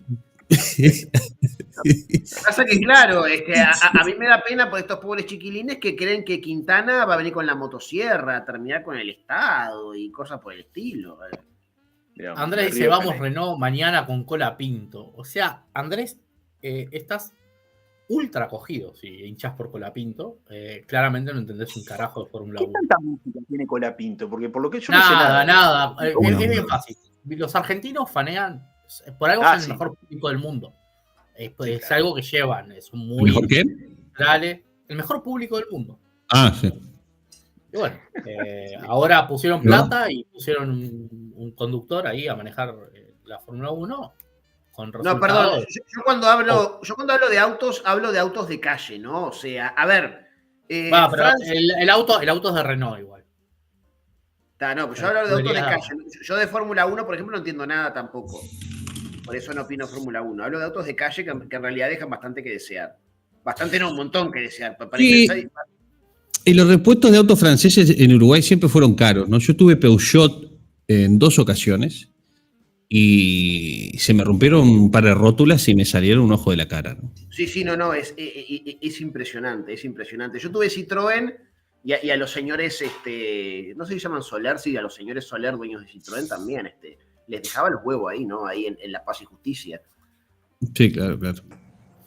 Lo que pasa que, claro, a mí me da pena por estos pobres chiquilines que creen que Quintana va a venir con la motosierra, a terminar con el Estado y cosas por el estilo. Digamos, Andrés dice, vamos Renault mañana con cola Pinto. O sea, Andrés, estás ultra cogido si hinchás por Colapinto. Claramente no entendés un carajo de Fórmula 1. ¿Qué tanta música tiene Colapinto? Porque por lo que yo no sé nada. Es bien fácil. Los argentinos fanean, por algo son el mejor público del mundo. Es claro. Algo que llevan, es un muy... ¿Mejor qué? Dale, el mejor público del mundo. Sí. Y bueno, ahora pusieron plata y pusieron un conductor ahí a manejar la Fórmula 1. No, perdón, yo cuando hablo de autos, hablo de autos de calle, ¿no? O sea, a ver... pero el auto es de Renault igual. No, pero yo hablo de autos de calle. Yo de Fórmula 1, por ejemplo, no entiendo nada tampoco. Por eso no opino Fórmula 1. Hablo de autos de calle que en realidad dejan bastante que desear. Bastante no, un montón que desear. Y los repuestos de autos franceses en Uruguay siempre fueron caros, ¿no? Yo tuve Peugeot en 2 ocasiones y se me rompieron un par de rótulas y me salieron un ojo de la cara, ¿no? Sí, no, es impresionante, es impresionante. Yo tuve Citroën y a los señores, no sé si llaman Soler, sí, a los señores Soler, dueños de Citroën también, les dejaba los huevos ahí, ¿no? Ahí en La Paz y Justicia. Sí, claro.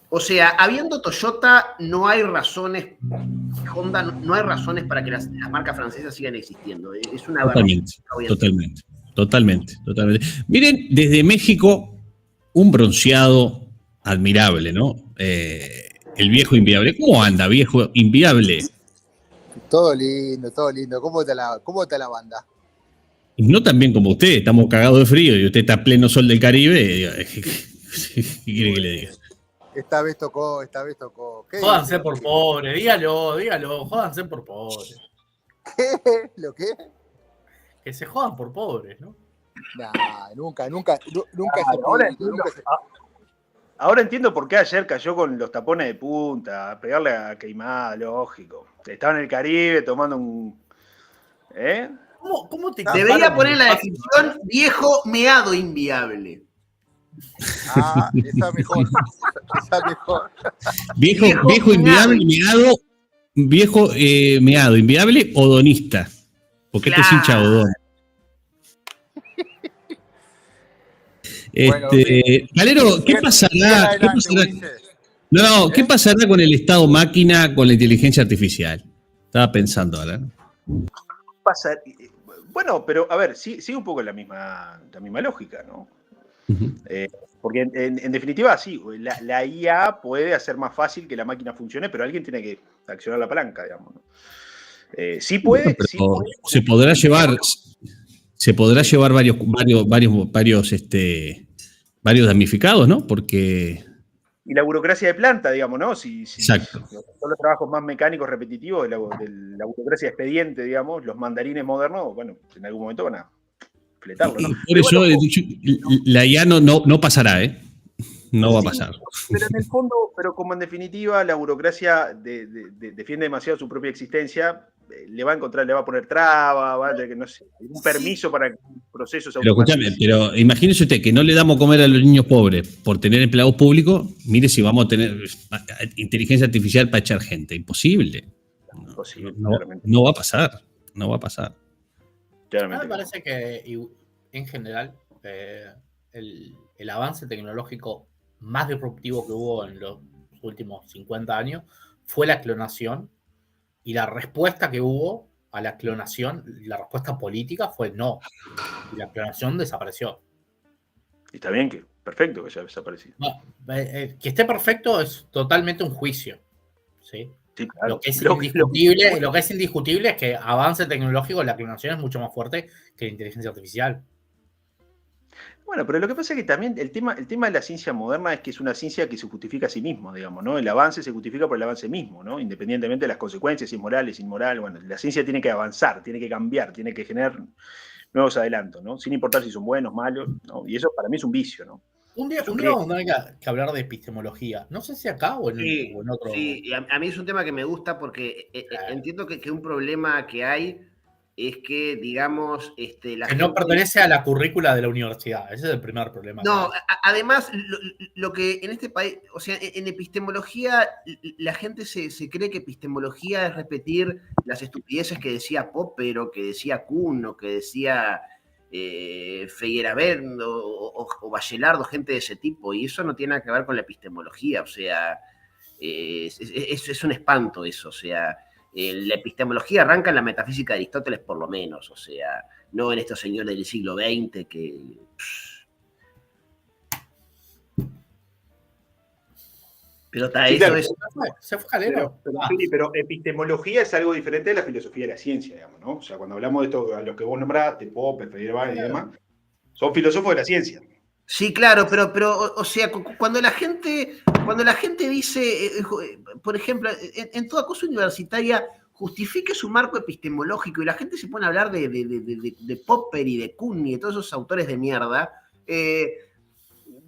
O sea, habiendo Toyota, no hay razones, Honda, no hay razones para que las marcas francesas sigan existiendo. Es una Totalmente. Miren, desde México, un bronceado admirable, ¿no? El viejo inviable. ¿Cómo anda, viejo inviable? Todo lindo. ¿Cómo está la banda? No tan bien como usted, estamos cagados de frío y usted está a pleno sol del Caribe. ¿Qué quiere que le diga? Esta vez tocó. Jódanse por pobre, dígalo, jódanse por pobre. ¿Qué? ¿Lo qué? Que se jodan por pobres, ¿no? Nah, nunca. Ahora entiendo por qué ayer cayó con los tapones de punta, a pegarle a Queimada, lógico. Estaba en el Caribe tomando un... ¿Eh? ¿Cómo te Debería comparan poner el la paso, definición viejo meado inviable. Ah, esa mejor. Esa mejor. Viejo inviable, meado, viejo meado, inviable, odonista. Porque este es hincha Claro. odón. Bueno, bien. Calero, ¿qué Bien pasará? adelante, Ulises. No, ¿qué ¿Eh? pasará con el estado máquina con la inteligencia artificial? Estaba pensando ahora. Pasa... Bueno, pero a ver, sí, sigue un poco la misma lógica, ¿no? Uh-huh. Porque en definitiva, sí, la IA puede hacer más fácil que la máquina funcione, pero alguien tiene que accionar la palanca, digamos, ¿no? Sí puede, Pero sí puede. se podrá llevar varios damnificados, ¿no? Porque. Y la burocracia de planta, digamos, ¿no? Si Exacto. son los trabajos más mecánicos repetitivos de la burocracia expediente, digamos, los mandarines modernos, bueno, en algún momento van a fletarlo, ¿no? Por eso la IA no pasará, ¿eh? No va a pasar. Pero en el fondo, pero como en definitiva la burocracia defiende demasiado su propia existencia, le va a poner traba, va a tener que, no sé, un permiso para que procesos Pero escúchame, pero imagínese usted que no le damos comer a los niños pobres por tener empleados públicos, mire si vamos a tener inteligencia artificial para echar gente. Imposible. No va a pasar. No va a pasar. Me parece que en general el avance tecnológico más disruptivo que hubo en los últimos 50 años fue la clonación, y la respuesta que hubo a la clonación, la respuesta política fue no, y la clonación desapareció. Y está bien, perfecto que haya desaparecido. No, que esté perfecto es totalmente un juicio, ¿sí? Sí, claro. Lo que es indiscutible es que avance tecnológico, la clonación es mucho más fuerte que la inteligencia artificial. Bueno, pero lo que pasa es que también el tema de la ciencia moderna es que es una ciencia que se justifica a sí mismo, digamos, ¿no? El avance se justifica por el avance mismo, ¿no? Independientemente de las consecuencias, si es moral, es inmoral, bueno, la ciencia tiene que avanzar, tiene que cambiar, tiene que generar nuevos adelantos, ¿no? Sin importar si son buenos, malos, ¿no? Y eso para mí es un vicio, ¿no? Un día vamos a tener que hablar de epistemología. No sé si acá o en otro. Sí, y a mí es un tema que me gusta porque entiendo que un problema que hay es que, digamos, la gente no pertenece a la currícula de la universidad. Ese es el primer problema. No, además, lo que en este país, o sea, en epistemología, la gente se cree que epistemología es repetir las estupideces que decía Popper, o que decía Kuhn, o que decía Feyerabend, o Bachelard, gente de ese tipo, y eso no tiene nada que ver con la epistemología, o sea, es un espanto eso, o sea, la epistemología arranca en la metafísica de Aristóteles por lo menos, o sea, no en estos señores del siglo XX que... Pero está, sí, eso claro, es... Se fue Calero. Pero epistemología es algo diferente de la filosofía de la ciencia, digamos, ¿no? O sea, cuando hablamos de esto, a los que vos nombraste, Popper, Feyerabend y demás, son filósofos de la ciencia. Sí, claro, pero o sea, cuando la gente dice, por ejemplo, en toda cosa universitaria, justifique su marco epistemológico, y la gente se pone a hablar de Popper y de Kuhn y de todos esos autores de mierda,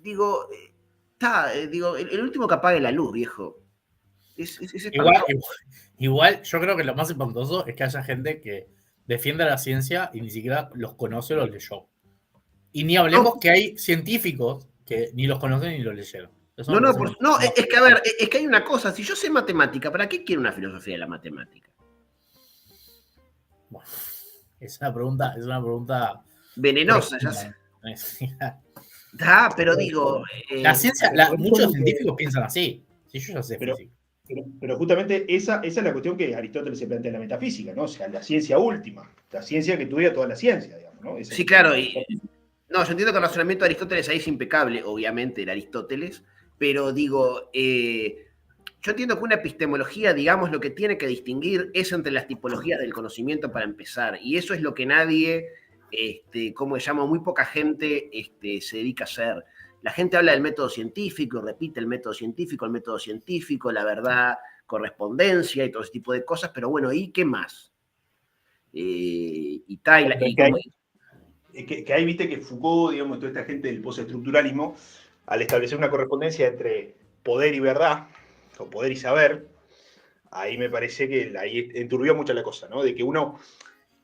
digo, el último que apague la luz, viejo. Igual, yo creo que lo más espantoso es que haya gente que defiende la ciencia y ni siquiera los conoce o los leyó. Y ni hablemos que hay científicos que ni los conocen ni los leyeron. Es que a ver, es que hay una cosa, si yo sé matemática, ¿para qué quiero una filosofía de la matemática? Bueno, es una pregunta venenosa, ya sé. Pero digo... la ciencia, muchos científicos piensan así. Sí, yo ya sé física. Pero justamente esa es la cuestión que Aristóteles se plantea en la metafísica, ¿no? O sea, la ciencia última, la ciencia que estudia toda la ciencia, digamos, ¿no? Sí, claro, no, yo entiendo que el razonamiento de Aristóteles ahí es impecable, obviamente, el Aristóteles, pero digo, yo entiendo que una epistemología, digamos, lo que tiene que distinguir es entre las tipologías del conocimiento para empezar, y eso es lo que nadie, como se llama, muy poca gente se dedica a hacer. La gente habla del método científico, repite el método científico, la verdad, correspondencia y todo ese tipo de cosas, pero bueno, ¿y qué más? Que ahí viste que Foucault, digamos, toda esta gente del postestructuralismo, al establecer una correspondencia entre poder y verdad, o poder y saber, ahí me parece que ahí enturbió mucho la cosa, ¿no? De que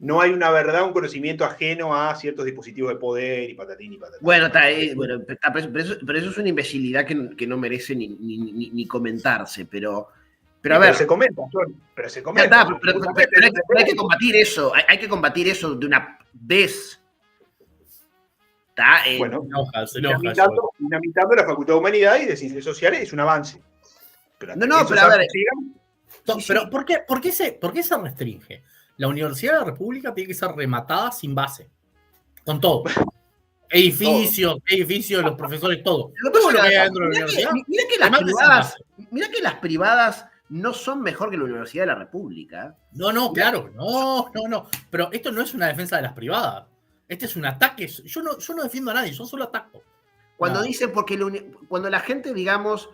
no hay una verdad, un conocimiento ajeno a ciertos dispositivos de poder y patatín y patatán. Bueno, pero eso es una imbecilidad que no merece ni comentarse, pero a ver. Pero se comenta, John, pero se comenta. Pero hay que combatir eso, hay que combatir eso de una vez. Bueno, dinamitando la Facultad de Humanidad y de Ciencias Sociales es un avance. Pero pero a ver. Pero ¿por qué se restringe? La Universidad de la República tiene que ser rematada sin base. Con todo. Edificios, los profesores, todo. Todo lo que hay dentro de la universidad. Mira que las privadas no son mejor que la Universidad de la República. No, claro. No. Pero esto no es una defensa de las privadas. Este es un ataque. Yo no defiendo a nadie, yo solo ataco. Cuando dicen, cuando la gente, digamos,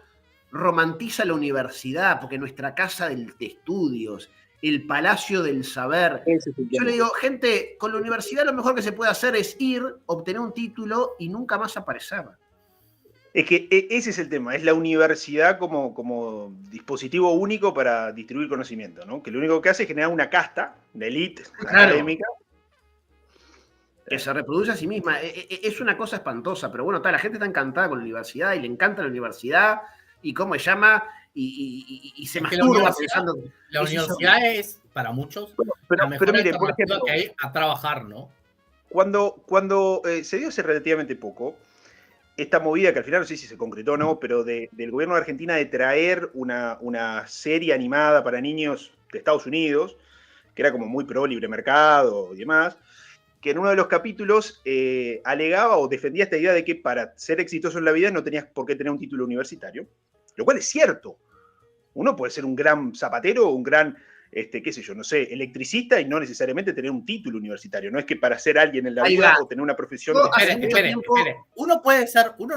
romantiza la universidad, porque nuestra casa de estudios, el palacio del saber. Yo le digo, gente, con la universidad lo mejor que se puede hacer es ir, obtener un título y nunca más aparecer. Es que ese es el tema, es la universidad como dispositivo único para distribuir conocimiento, ¿no? Que lo único que hace es generar una casta, una élite académica. Que se reproduce a sí misma. Es una cosa espantosa, pero bueno, la gente está encantada con la universidad y le encanta la universidad y cómo se llama y se masturba pensando. La universidad es, para muchos, la mejor alternativa que hay a trabajar, ¿no? Cuando se dio hace relativamente poco esta movida, que al final no sé si se concretó o no, pero del gobierno de Argentina de traer una serie animada para niños de Estados Unidos, que era como muy pro libre mercado y demás, que en uno de los capítulos alegaba o defendía esta idea de que para ser exitoso en la vida no tenías por qué tener un título universitario, lo cual es cierto. Uno puede ser un gran zapatero o un gran, qué sé yo, no sé, electricista y no necesariamente tener un título universitario. No es que para ser alguien en la vida o tener una profesión... Espere. Uno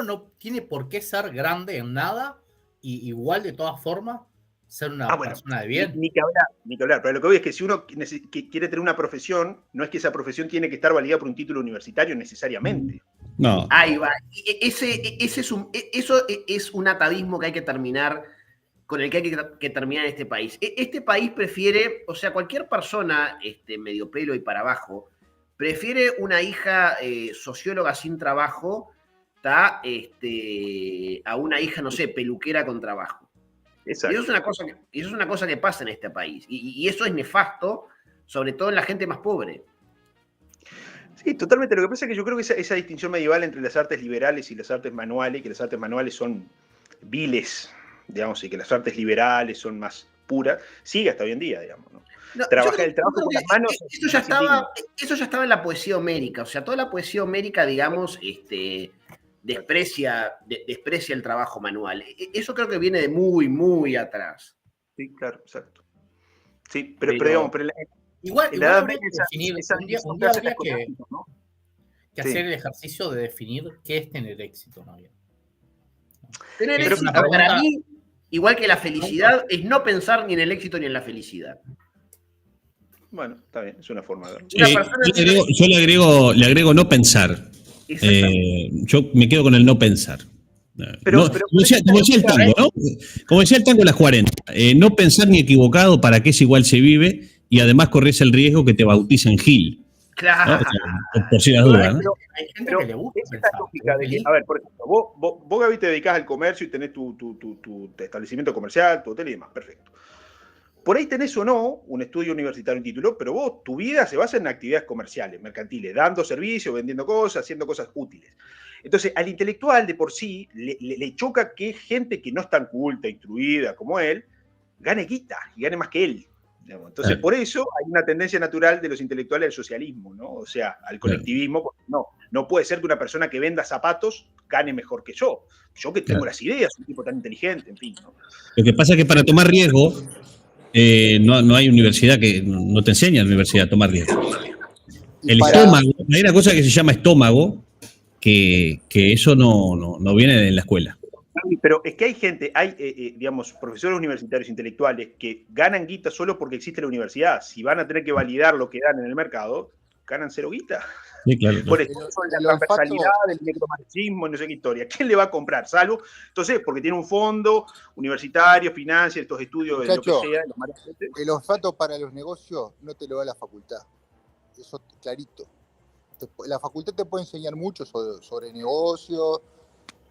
no tiene por qué ser grande en nada y igual de todas formas ser una persona de bien. Ni que hablar. Pero lo que voy es que si uno quiere tener una profesión, no es que esa profesión tiene que estar validada por un título universitario necesariamente. No. Ahí va. Eso es un atavismo que hay que terminar, con el que hay que terminar en este país. Este país prefiere, o sea, cualquier persona medio pelo y para abajo, prefiere una hija socióloga sin trabajo a una hija, no sé, peluquera con trabajo. Exacto. Y eso es una cosa que pasa en este país. Y eso es nefasto, sobre todo en la gente más pobre. Sí, totalmente. Lo que pasa es que yo creo que esa distinción medieval entre las artes liberales y las artes manuales, que las artes manuales son viles, digamos, y que las artes liberales son más puras, sigue hasta hoy en día, digamos, ¿no? El trabajo con las manos... Eso ya estaba en la poesía homérica. O sea, toda la poesía homérica, digamos, desprecia el trabajo manual. Eso creo que viene de muy, muy atrás. Sí, claro, exacto. Sí, pero digamos... Igual habría que definir, un día habría que hacer el ejercicio de definir qué es tener éxito, ¿no? Tener éxito, para mí, igual que la felicidad, es no pensar ni en el éxito ni en la felicidad. Bueno, está bien, es una forma de ver. Yo le agrego no pensar. Yo me quedo con el no pensar. Como decía el tango, ¿no? Como decía el tango de las 40, no pensar ni equivocado, para que es igual se vive, y además corres el riesgo que te bauticen Gil. Claro. ¿No? O sea, por si las dudas, ¿no? Hay gente que le gusta esta lógica de que, a ver, por ejemplo, vos Gaby, te dedicás al comercio y tenés tu establecimiento comercial, tu hotel y demás, perfecto. Por ahí tenés o no un estudio universitario en título, pero vos, tu vida se basa en actividades comerciales, mercantiles, dando servicios, vendiendo cosas, haciendo cosas útiles. Entonces, al intelectual de por sí le choca que gente que no es tan culta, instruida como él, gane guita y gane más que él. Entonces, por eso hay una tendencia natural de los intelectuales al socialismo, ¿no? O sea, al colectivismo. Porque no puede ser que una persona que venda zapatos gane mejor que yo. Yo que tengo las ideas, un tipo tan inteligente, en fin, ¿no? Lo que pasa es que para tomar riesgo, no hay universidad no te enseña la universidad a tomar riesgo. El estómago, hay una cosa que se llama estómago, que eso no viene en la escuela. Pero es que hay gente, digamos, profesores universitarios intelectuales que ganan guita solo porque existe la universidad. Si van a tener que validar lo que dan en el mercado, ganan cero guita. Sí, claro. Por El, eso, el la transversalidad olfato, del necromarxismo, no sé qué historia. ¿Quién le va a comprar? Salvo, entonces, porque tiene un fondo universitario, financia estos estudios de lo que muchacho, sea. Los marxistas. el olfato para los negocios no te lo da la facultad. Eso clarito. La facultad te puede enseñar mucho sobre negocios,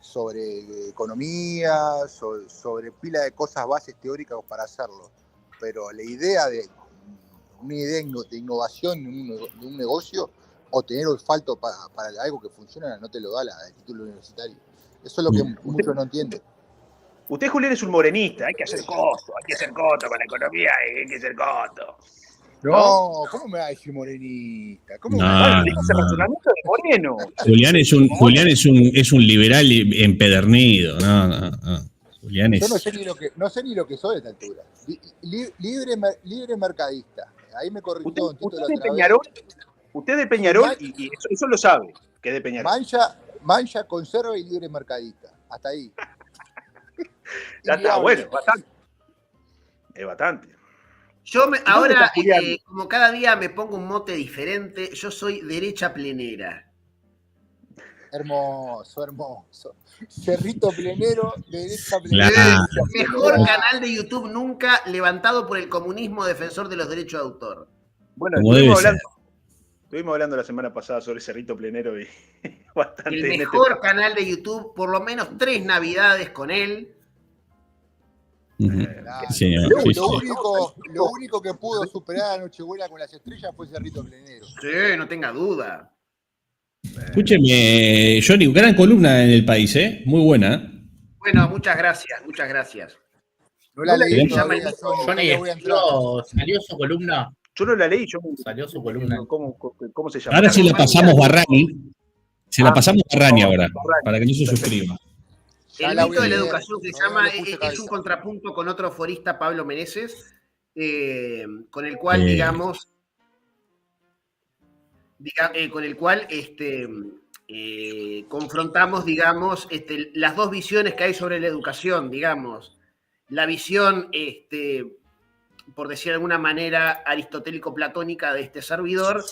sobre economía, sobre pila de cosas bases teóricas para hacerlo. Pero la idea de una idea de innovación de un negocio o tener olfato para algo que funciona no te lo da el título universitario. Eso es lo que muchos no entienden. Usted, Julián, es un morenista. Hay que hacer costo con la economía, hay que hacer costo. No, ¿cómo me va a decir morenista? ¿Cómo me va a No, decir? Ese razonamiento de Moreno. Julián es un liberal empedernido. No. Julián Yo no es. sé ni lo que soy a esta altura. Libre mercadista. Ahí me corrigió Don Tito la de otra Peñarol, vez. usted de Peñarol, y eso lo sabe, que es de Peñarol. Mancha, conserva y libre mercadista. Hasta ahí. Ya está, bueno, bastante. Es bastante. Ahora, como cada día me pongo un mote diferente, yo soy derecha plenera. Hermoso. Cerrito plenero, derecha plenera. Claro. Mejor canal de YouTube nunca levantado por el comunismo defensor de los derechos de autor. Bueno, estuvimos hablando la semana pasada sobre Cerrito Plenero y bastante. El mejor canal de YouTube, por lo menos 3 navidades con él. Sí, lo único que pudo superar a Nochebuena con las estrellas fue Cerrito Plenero. Sí, no tenga duda. Escúcheme, Johnny, gran columna en El País, ¿eh? Muy buena. Bueno, muchas gracias. No la leí todavía, Johnny, salió su columna. Yo no la leí, Salió su columna. ¿Cómo se llama? Ahora se la pasamos Barrani. Se la pasamos Barrani ahora, para que no se suscriba. El mito de la educación que se llama es un contrapunto con otro forista, Pablo Meneses, con el cual, confrontamos, las dos visiones que hay sobre la educación, la visión, por decir de alguna manera, aristotélico-platónica de este servidor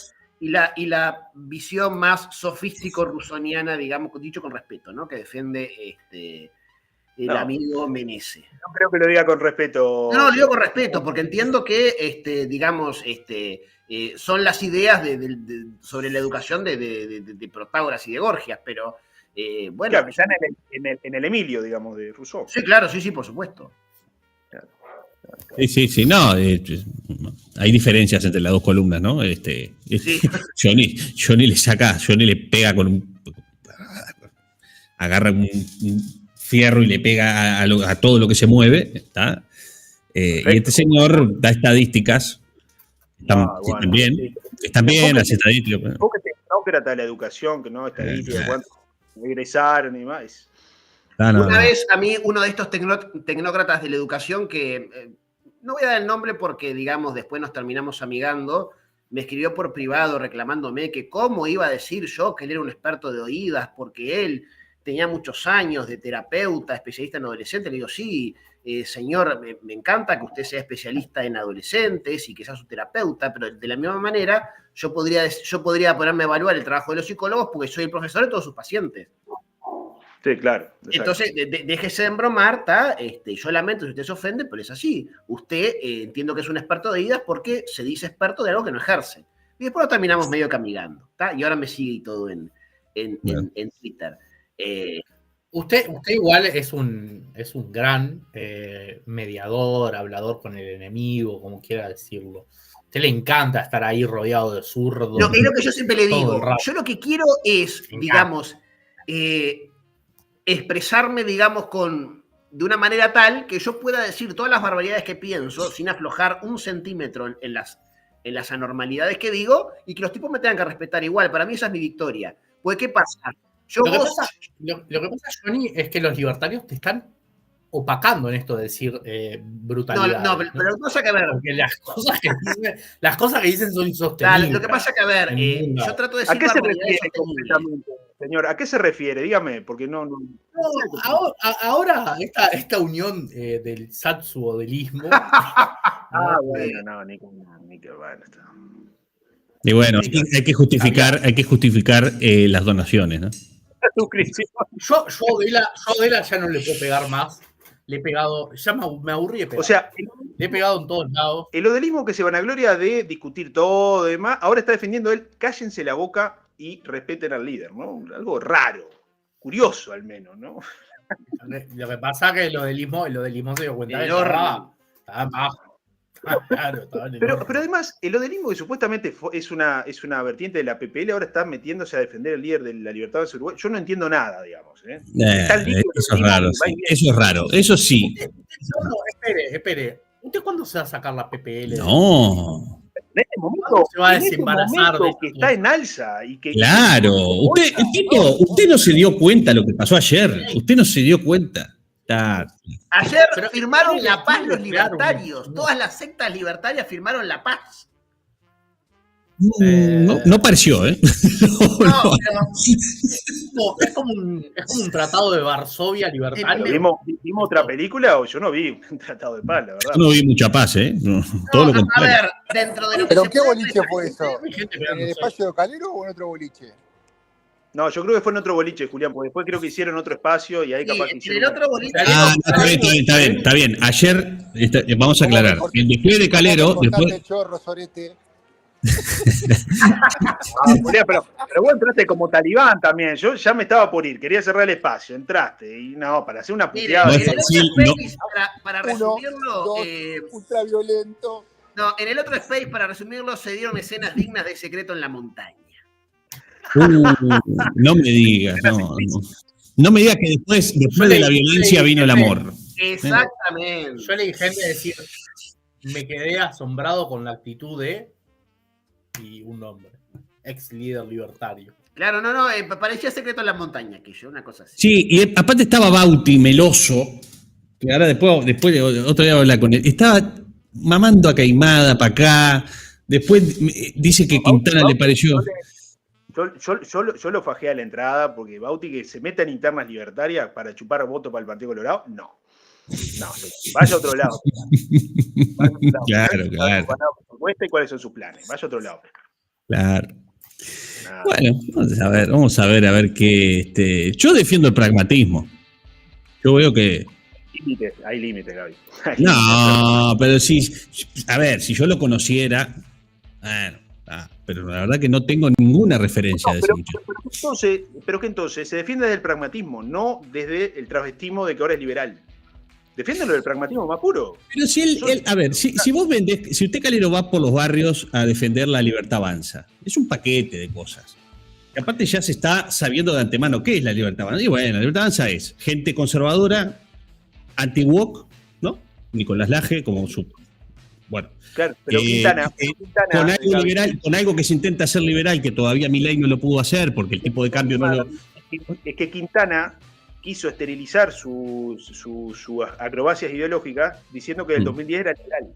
y la visión más sofístico-rusoniana, dicho con respeto, ¿no? Que defiende el amigo Meneses. No creo que lo diga con respeto. No, lo digo con respeto, porque entiendo que, son las ideas sobre la educación de Protágoras y de Gorgias, pero bueno. Claro, que están en el Emilio, digamos, de Rousseau. Sí, claro, sí, por supuesto. Claro. Sí, no, hay diferencias entre las dos columnas, ¿no? Sí. Johnny le pega agarra un fierro y le pega a todo lo que se mueve, ¿está? Y este señor da estadísticas, están bien las estadísticas. Un poco tecnócrata de la educación, que no estadística, cuántos egresaron y más. Una vez a mí, uno de estos tecnócratas de la educación, que no voy a dar el nombre porque, después nos terminamos amigando, me escribió por privado reclamándome que cómo iba a decir yo que él era un experto de oídas, porque él tenía muchos años de terapeuta, especialista en adolescentes. Le digo, sí, señor, me encanta que usted sea especialista en adolescentes y que sea su terapeuta, pero de la misma manera yo podría ponerme a evaluar el trabajo de los psicólogos porque soy el profesor de todos sus pacientes. Sí, claro. Exacto. Entonces, déjese de embromar, ¿tá? Yo lamento si usted se ofende, pero es así. Usted entiendo que es un experto de oídas porque se dice experto de algo que no ejerce. Y después lo terminamos medio que amigando, ¿tá? Y ahora me sigue y todo en Twitter. Usted igual es un gran mediador, hablador con el enemigo, como quiera decirlo. A usted le encanta estar ahí rodeado de zurdos. No, es lo que yo siempre le digo. Yo lo que quiero es, expresarme, de una manera tal que yo pueda decir todas las barbaridades que pienso sin aflojar 1 centímetro en las anormalidades que digo y que los tipos me tengan que respetar igual. Para mí esa es mi victoria. Pues, ¿qué pasa? Lo que pasa, Johnny, es que los libertarios te están opacando en esto de decir brutalidad. No, pero lo que pasa que, a ver... Porque las cosas que dicen son insostenibles. Lo que pasa que, a ver, yo trato de decir... ¿A qué se refiere completamente, señor? ¿A qué se refiere? Dígame, porque no ahora esta unión del satsuodelismo... bueno, ni que bueno. Y bueno, hay que justificar las donaciones, ¿no? Suscripción. Yo de la ya no le puedo pegar más. Le he pegado, ya me aburrí de pegar. O sea, le he pegado en todos lados. el odelismo que se vanagloria de discutir todo y demás, ahora está defendiendo él, cállense la boca y respeten al líder, ¿no? Algo raro, curioso al menos, ¿no? Lo que pasa es que el odelismo se dio cuenta de que estaba bajo. Claro, pero además, el odelismo que supuestamente es una vertiente de la PPL, ahora está metiéndose a defender al líder de la Libertad de Uruguay. Yo no entiendo nada, digamos. Eso es raro, sí. Eso es raro, eso sí. No, espere. ¿Usted cuándo se va a sacar la PPL? No. En este momento, se va a desembarazar de que está en alza y que. Claro, usted no se dio cuenta de lo que pasó ayer. Usted no se dio cuenta. Ayer firmaron la paz los libertarios. Todas las sectas libertarias firmaron la paz. No pareció, ¿eh? No, es como un tratado de Varsovia libertario. ¿Vimos otra película o yo no vi un tratado de paz, la verdad? Yo no vi mucha paz, ¿eh? Todo lo contrario. A ver, dentro de lo que ¿Pero se qué puede boliche fue eso? ¿En ¿En el espacio de Calero o en otro boliche? No, yo creo que fue en otro boliche, Julián, porque después creo que hicieron otro espacio y ahí capaz que hicieron. En el otro boliche. Está bien. Ayer, vamos a aclarar. El despliegue de Calero. Después... Chorro, sorete. Julián, pero vos entraste como talibán también. Yo ya me estaba por ir, quería cerrar el espacio, entraste. Y no, para hacer una puteada. Para resumirlo. Ultraviolento. No, en el otro space, para resumirlo, se dieron escenas dignas de Secreto en la Montaña. No me digas, no me digas que después de la violencia vino el amor. Exactamente. Yo le dije a decir, me quedé asombrado con la actitud de un hombre, ex líder libertario. Claro, parecía Secreto en la Montaña, aquello, una cosa así. Sí, y aparte estaba Bauti, meloso, que ahora después de otro día voy a hablar con él, estaba mamando a Caimada para acá, después dice que Quintana le pareció... Yo lo fajé a la entrada porque Bauti que se meta en internas libertarias para chupar votos para el Partido Colorado, no, vaya a otro lado. Claro. ¿Y cuáles son sus planes? Vaya a otro lado. Claro. Bueno, vamos a ver qué. Yo defiendo el pragmatismo. Yo veo que. Hay límites, Gaby. No, pero si yo lo conociera, bueno. Pero la verdad que no tengo ninguna referencia de ese muchacho. Pero que entonces se defiende desde el pragmatismo, no desde el travestismo de que ahora es liberal. Defiéndelo del pragmatismo más puro. Pero si vos vendés, si usted Calero va por los barrios a defender la libertad avanza, es un paquete de cosas. Y aparte ya se está sabiendo de antemano qué es la libertad avanza. Y bueno, la libertad avanza es gente conservadora, anti-woke, ¿no? Nicolás Laje como su... Bueno, claro, pero Quintana con algo liberal, con algo que se intenta hacer liberal, que todavía Milei no lo pudo hacer porque el tipo de cambio no lo... Es que Quintana quiso esterilizar sus acrobacias ideológicas diciendo que el 2010 era liberal.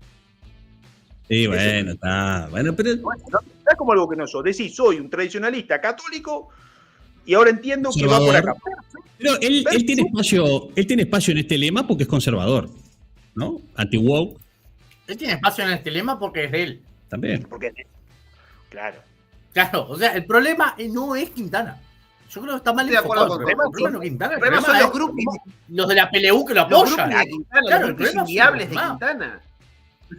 Sí, bueno, está. Bueno, pero... Está como algo que no soy. Decís, soy un tradicionalista católico y ahora entiendo que va por acá. Pero él tiene espacio en este lema porque es conservador, ¿no? Anti-woke. Él tiene espacio en este lema porque es de él. También. Claro. Claro, o sea, el problema no es Quintana. Yo creo que está mal enfocado. El problema no es Quintana. El problema son los grupos. Los de la PLU que lo apoyan. Claro, los grupos inviables de Quintana.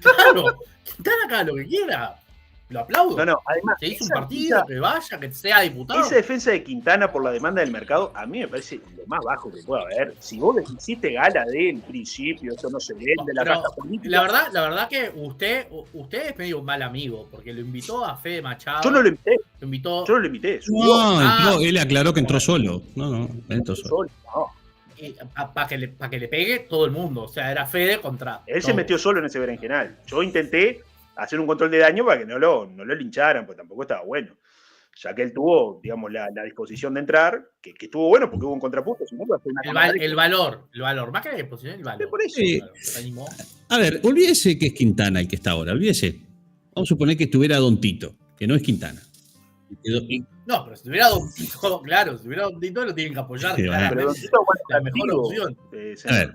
Claro, Quintana haga lo que quiera. Lo aplaudo. Además, se hizo un partido, que vaya, que sea diputado. Esa defensa de Quintana por la demanda del mercado, a mí me parece lo más bajo que pueda haber. Si vos hiciste gala del principio, eso no se vende, la casa política. La verdad que usted es medio un mal amigo, porque lo invitó a Fede Machado. Yo no lo invité. Yo no lo invité. No, él aclaró que entró solo. No, entró solo. Para que le pegue todo el mundo. O sea, era Fede contra. Él se metió solo en ese berenjenal. Yo intenté hacer un control de daño para que no lo lincharan, pues tampoco estaba bueno. Ya que él tuvo, digamos, la disposición de entrar, que estuvo bueno porque hubo un contrapunto. Si no, el valor, más que la disposición, el valor. Por eso, se animó. A ver, olvídese que es Quintana el que está ahora, olvídese. Vamos a suponer que estuviera Don Tito, que no es Quintana. No, pero si tuviera Don Tito, claro, si tuviera Don Tito lo tienen que apoyar. Sí, pero Don Tito, la mejor opción. A ver,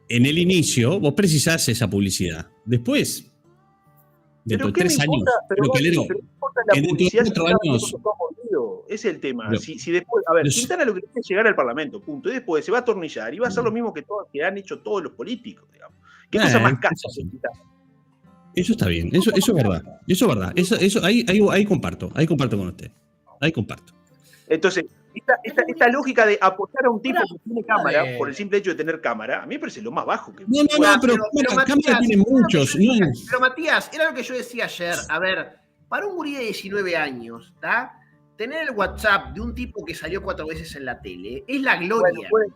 en el inicio vos precisás esa publicidad. Después, dentro de ¿qué me 3 años. importa? Pero Calero, pero ¿qué importa la dentro de publicidad 4 si años. ese es el tema. Pero- Si después, a ver, pero- Quintana lo que quiere es llegar al Parlamento, punto. Y después se va a atornillar y va a hacer lo mismo que han hecho todos los políticos, digamos. ¿Qué cosa más casta que Quintana? Eso está bien, eso es verdad. Eso es verdad. Eso, ahí comparto con usted. Ahí comparto. Entonces, esta lógica de apoyar a un tipo que tiene cámara, por el simple hecho de tener cámara, a mí me parece lo más bajo que... No, pero cámara tiene muchos. Pero Matías, era lo que yo decía ayer. A ver, para un gurí de 19 años, ¿está? Tener el WhatsApp de un tipo que salió 4 veces en la tele es la gloria. Bueno,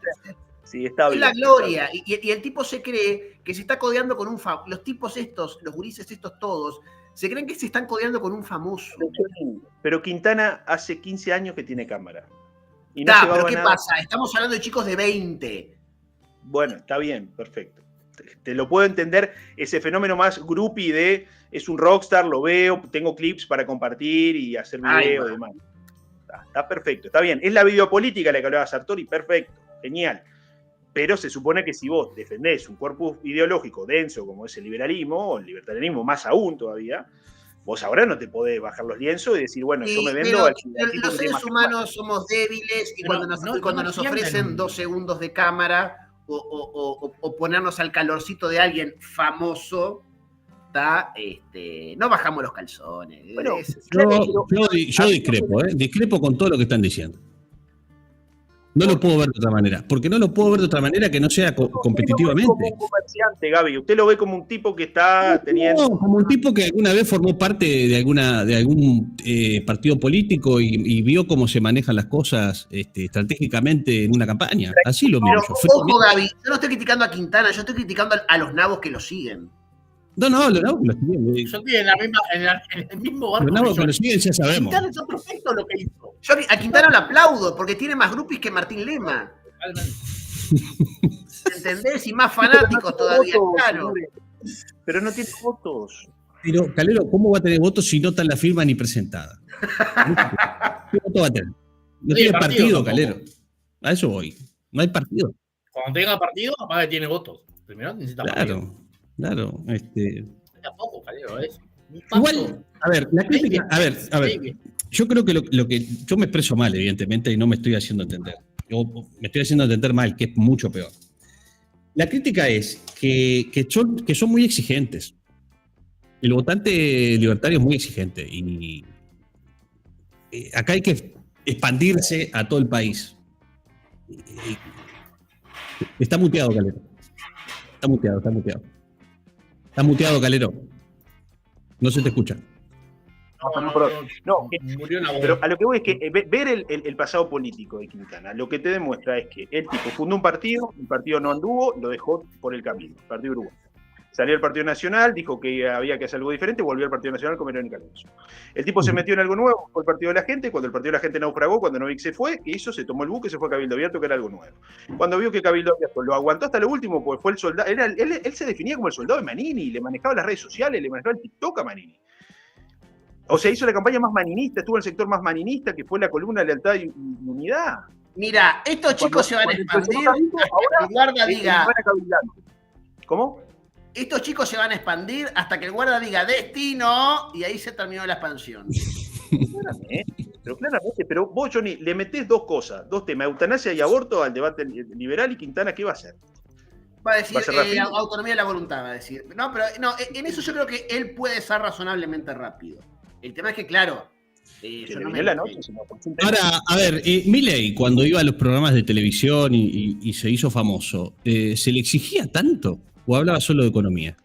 sí, está es bien. la gloria. Y el tipo se cree que se está codeando con un famoso. Los tipos estos, los gurises estos todos, se creen que se están codeando con un famoso. Pero Quintana hace 15 años que tiene cámara. Y no pero ¿qué pasa? Estamos hablando de chicos de 20. Bueno, está bien, perfecto. Te lo puedo entender, ese fenómeno más groupie de es un rockstar, lo veo, tengo clips para compartir y hacer video y demás. Está perfecto, está bien. Es la videopolítica la que hablaba Sartori, perfecto, genial. Pero se supone que si vos defendés un corpus ideológico denso como es el liberalismo, o el libertarianismo más aún todavía, vos ahora no te podés bajar los lienzos y decir, bueno, yo me vendo al los seres humanos somos débiles y cuando nos ofrecen 2 segundos de cámara o ponernos al calorcito de alguien famoso, no bajamos los calzones. Bueno, yo discrepo con todo lo que están diciendo. No lo puedo ver de otra manera, porque no lo puedo ver de otra manera que no sea competitivamente. Como un comerciante, Gaby, usted lo ve como un tipo que está teniendo... No, como un tipo que alguna vez formó parte de algún partido político y vio cómo se manejan las cosas estratégicamente en una campaña. Así lo miro yo. Ojo, Gaby, yo no estoy criticando a Quintana, yo estoy criticando a los nabos que lo siguen. No, lo siguen. Yo estoy en el mismo barco. Los nabos que lo siguen ya sabemos. Quintana hizo perfecto lo que hizo. Yo a Quintana lo aplaudo porque tiene más grupis que Martín Lema. ¿Entendés? Y más fanáticos todavía, claro. Pero no tiene votos. Pero, Calero, ¿cómo va a tener votos si no está en la firma ni presentada? ¿Qué voto va a tener? No tiene partido, Calero. A eso voy. No hay partido. Cuando tenga partido, capaz que tiene votos. Primero necesita partido. Claro. Tampoco, Calero, es igual, a ver, la crítica, a ver. Yo creo que lo que yo me expreso mal, evidentemente, y no me estoy haciendo entender. Yo me estoy haciendo entender mal, que es mucho peor. La crítica es que son muy exigentes. El votante libertario es muy exigente. Y acá hay que expandirse a todo el país. Está muteado, Calero. Está muteado, Calero. No se te escucha. No, pero a lo que voy es que ver el pasado político de Quintana, lo que te demuestra es que el tipo fundó un partido, el partido no anduvo, lo dejó por el camino, el Partido Uruguay. Salió al Partido Nacional, dijo que había que hacer algo diferente, volvió al Partido Nacional con Verónica Alonso. El tipo se metió en algo nuevo, fue el Partido de la Gente, cuando el Partido de la Gente naufragó, cuando Novik se fue, ¿qué hizo? Se tomó el buque, se fue a Cabildo Abierto, que era algo nuevo. Cuando vio que Cabildo Abierto lo aguantó hasta lo último, pues fue el soldado, él se definía como el soldado de Manini, le manejaba las redes sociales, le manejaba el TikTok a Manini. O sea, hizo la campaña más maninista, estuvo en el sector más maninista, que fue la columna de lealtad y unidad. Mira, estos chicos se van a expandir. Ahora el guarda diga. ¿Cómo? Estos chicos se van a expandir hasta que el guarda diga destino y ahí se terminó la expansión. Claramente, pero vos, Johnny, le metés dos temas, eutanasia y aborto al debate liberal y Quintana, ¿qué va a hacer? Va a decir autonomía de la voluntad, va a decir. No, pero no, en eso yo creo que él puede ser razonablemente rápido. El tema es que, claro, Ahora, a ver, Milei, cuando iba a los programas de televisión y se hizo famoso, ¿se le exigía tanto o hablaba solo de economía?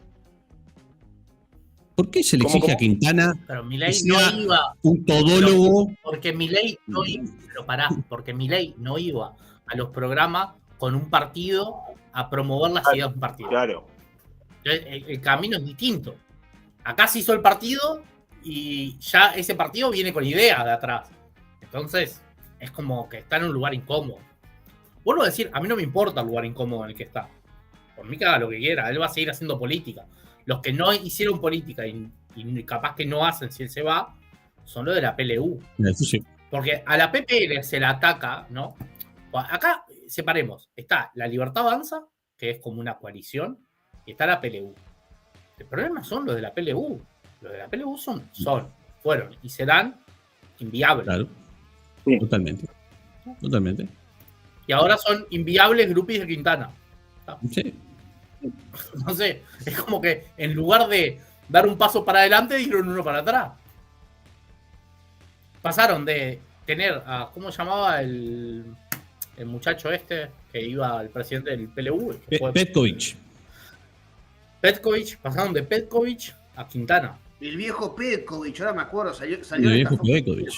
¿Por qué se le exige a Quintana pero Milei no iba un todólogo? Porque Milei no iba, porque Milei no iba a los programas con un partido a promover las ideas de un partido. Claro. El camino es distinto. Acá se hizo el partido y ya ese partido viene con ideas de atrás. Entonces, es como que está en un lugar incómodo. Vuelvo a decir, a mí no me importa el lugar incómodo en el que está. Por mí que haga lo que quiera, él va a seguir haciendo política. Los que no hicieron política y capaz que no hacen si él se va, son los de la PLU. Eso sí. Porque a la PPL se la ataca, ¿no? Acá separemos. Está la Libertad Avanza, que es como una coalición, y está la PLU. El problema son los de la PLU. Los de la PLU fueron y serán inviables. Claro. Sí. Totalmente. Y ahora son inviables grupis de Quintana. Sí. Entonces, es como que en lugar de dar un paso para adelante, dieron uno para atrás. Pasaron de tener a, ¿cómo se llamaba el muchacho este que iba al presidente del PLU? Petkovic. Petkovic, pasaron de Petkovic a Quintana. El viejo Petkovic, ahora me acuerdo, salió El viejo Petkovic.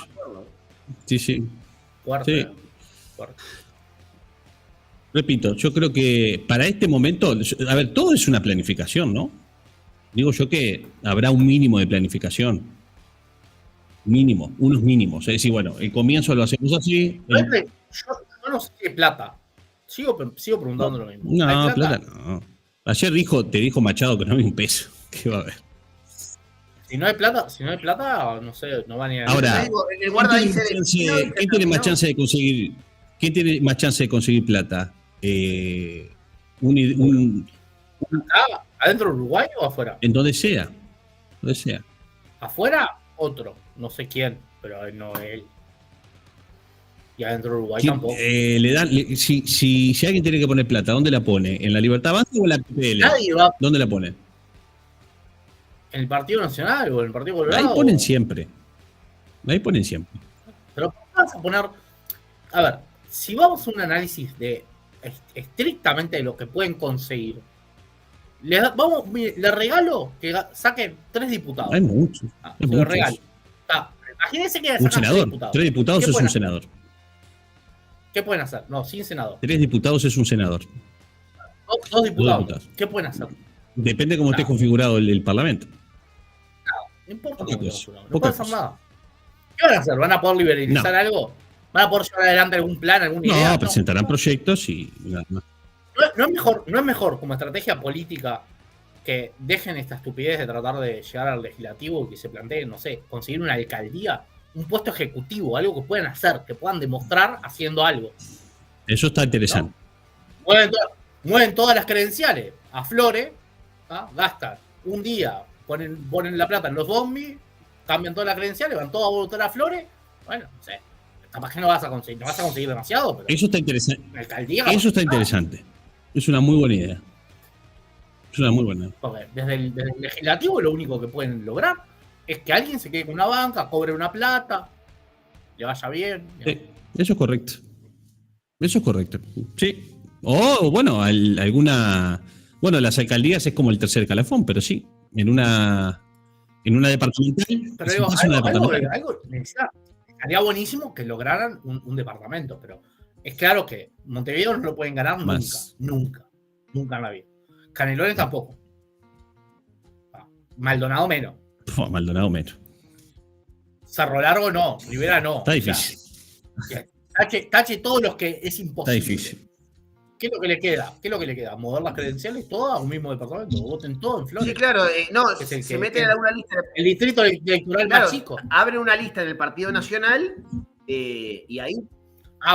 Sí. Fuerte. Sí. Repito, yo creo que para este momento, a ver, todo es una planificación, ¿no? Digo yo que habrá un mínimo de planificación. Unos mínimos. Es decir, bueno, el comienzo lo hacemos así. Yo no sé si hay plata. Sigo preguntando lo mismo. No, plata no. Ayer te dijo Machado que no había un peso. ¿Qué va a haber? Si no hay plata, no sé, no van a ir a... Ahora, el guarda dice ¿quién tiene más chance de conseguir? ¿Quién tiene más chance de conseguir plata? ¿Adentro de Uruguay o afuera? En donde sea. Afuera, otro. No sé quién, pero no él. Y adentro de Uruguay ¿Quién, tampoco. si alguien tiene que poner plata, ¿dónde la pone? ¿En la Libertad Avanza o en la PPL? Nadie va. ¿Dónde la pone? ¿En el Partido Nacional o en el Partido Colorado? Ahí ponen siempre. Pero vamos a poner... A ver, si vamos a un análisis de estrictamente de lo que pueden conseguir, le regalo que saquen 3 diputados. Hay muchos. Se lo regalo. Imagínense que Un sacan senador. 3 diputados. 3 diputados ¿Qué es pueden un hacer? senador. ¿Qué pueden hacer? No, sin senador. 3 diputados es un senador. 2 diputados. diputados. ¿Qué pueden hacer? Depende cómo esté configurado el Parlamento. No importa Poca cómo cosa. no pueden hacer nada. ¿Qué van a hacer? ¿Van a poder liberalizar algo? ¿Van a poder llevar adelante algún plan, alguna idea? No, presentarán proyectos y nada más. No es mejor como estrategia política que dejen esta estupidez de tratar de llegar al legislativo y que se planteen, no sé, conseguir una alcaldía, un puesto ejecutivo, algo que puedan hacer, que puedan demostrar haciendo algo. Eso está interesante. ¿No? Mueven todas las credenciales a Flores, gastan un día, ponen la plata en los zombies, cambian todas las credenciales, van todos a votar a Flores. Bueno, no sé, capaz que no vas a conseguir demasiado, pero Eso está interesante. la alcaldía... Eso está interesante. Es una muy buena idea. Porque desde el legislativo lo único que pueden lograr es que alguien se quede con una banca, cobre una plata, le vaya bien. Eso es correcto. Sí. O, bueno, Bueno, las alcaldías es como el tercer calafón, pero sí. En una departamental. Pero digo, algo estaría buenísimo que lograran un departamento, pero es claro que Montevideo no lo pueden ganar nunca en la vida. Canelones tampoco. Maldonado menos. Cerro Largo no. Rivera no. Está difícil. O sea, tache todos los que es imposible. Está difícil. ¿Qué es lo que le queda? ¿Mover las credenciales todas a un mismo departamento? ¿Voten todo en Flores? Sí, claro. Se meten en una lista. El distrito electoral más chico. Abre una lista en el Partido Nacional y ahí...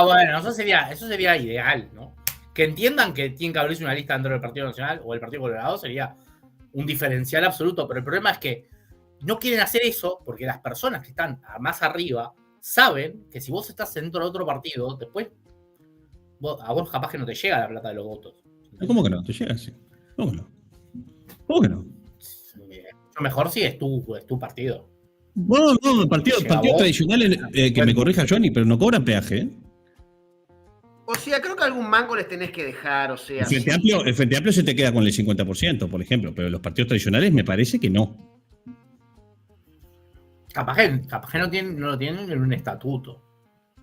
Bueno, eso sería ideal, ¿no? Que entiendan que tienen que abrirse una lista dentro del Partido Nacional o del Partido Colorado sería un diferencial absoluto, pero el problema es que no quieren hacer eso porque las personas que están más arriba saben que si vos estás dentro de otro partido, después a vos capaz que no te llega la plata de los votos. ¿Cómo que no? ¿Te llega? Sí. ¿Cómo que no? Mejor si es tu partido. No, partidos tradicionales, que me corrija Johnny, pero no cobran peaje, ¿eh? O sea, creo que algún mango les tenés que dejar, o sea... El Frente Amplio se te queda con el 50%, por ejemplo, pero los partidos tradicionales me parece que no. Capaz que no lo tienen en un estatuto.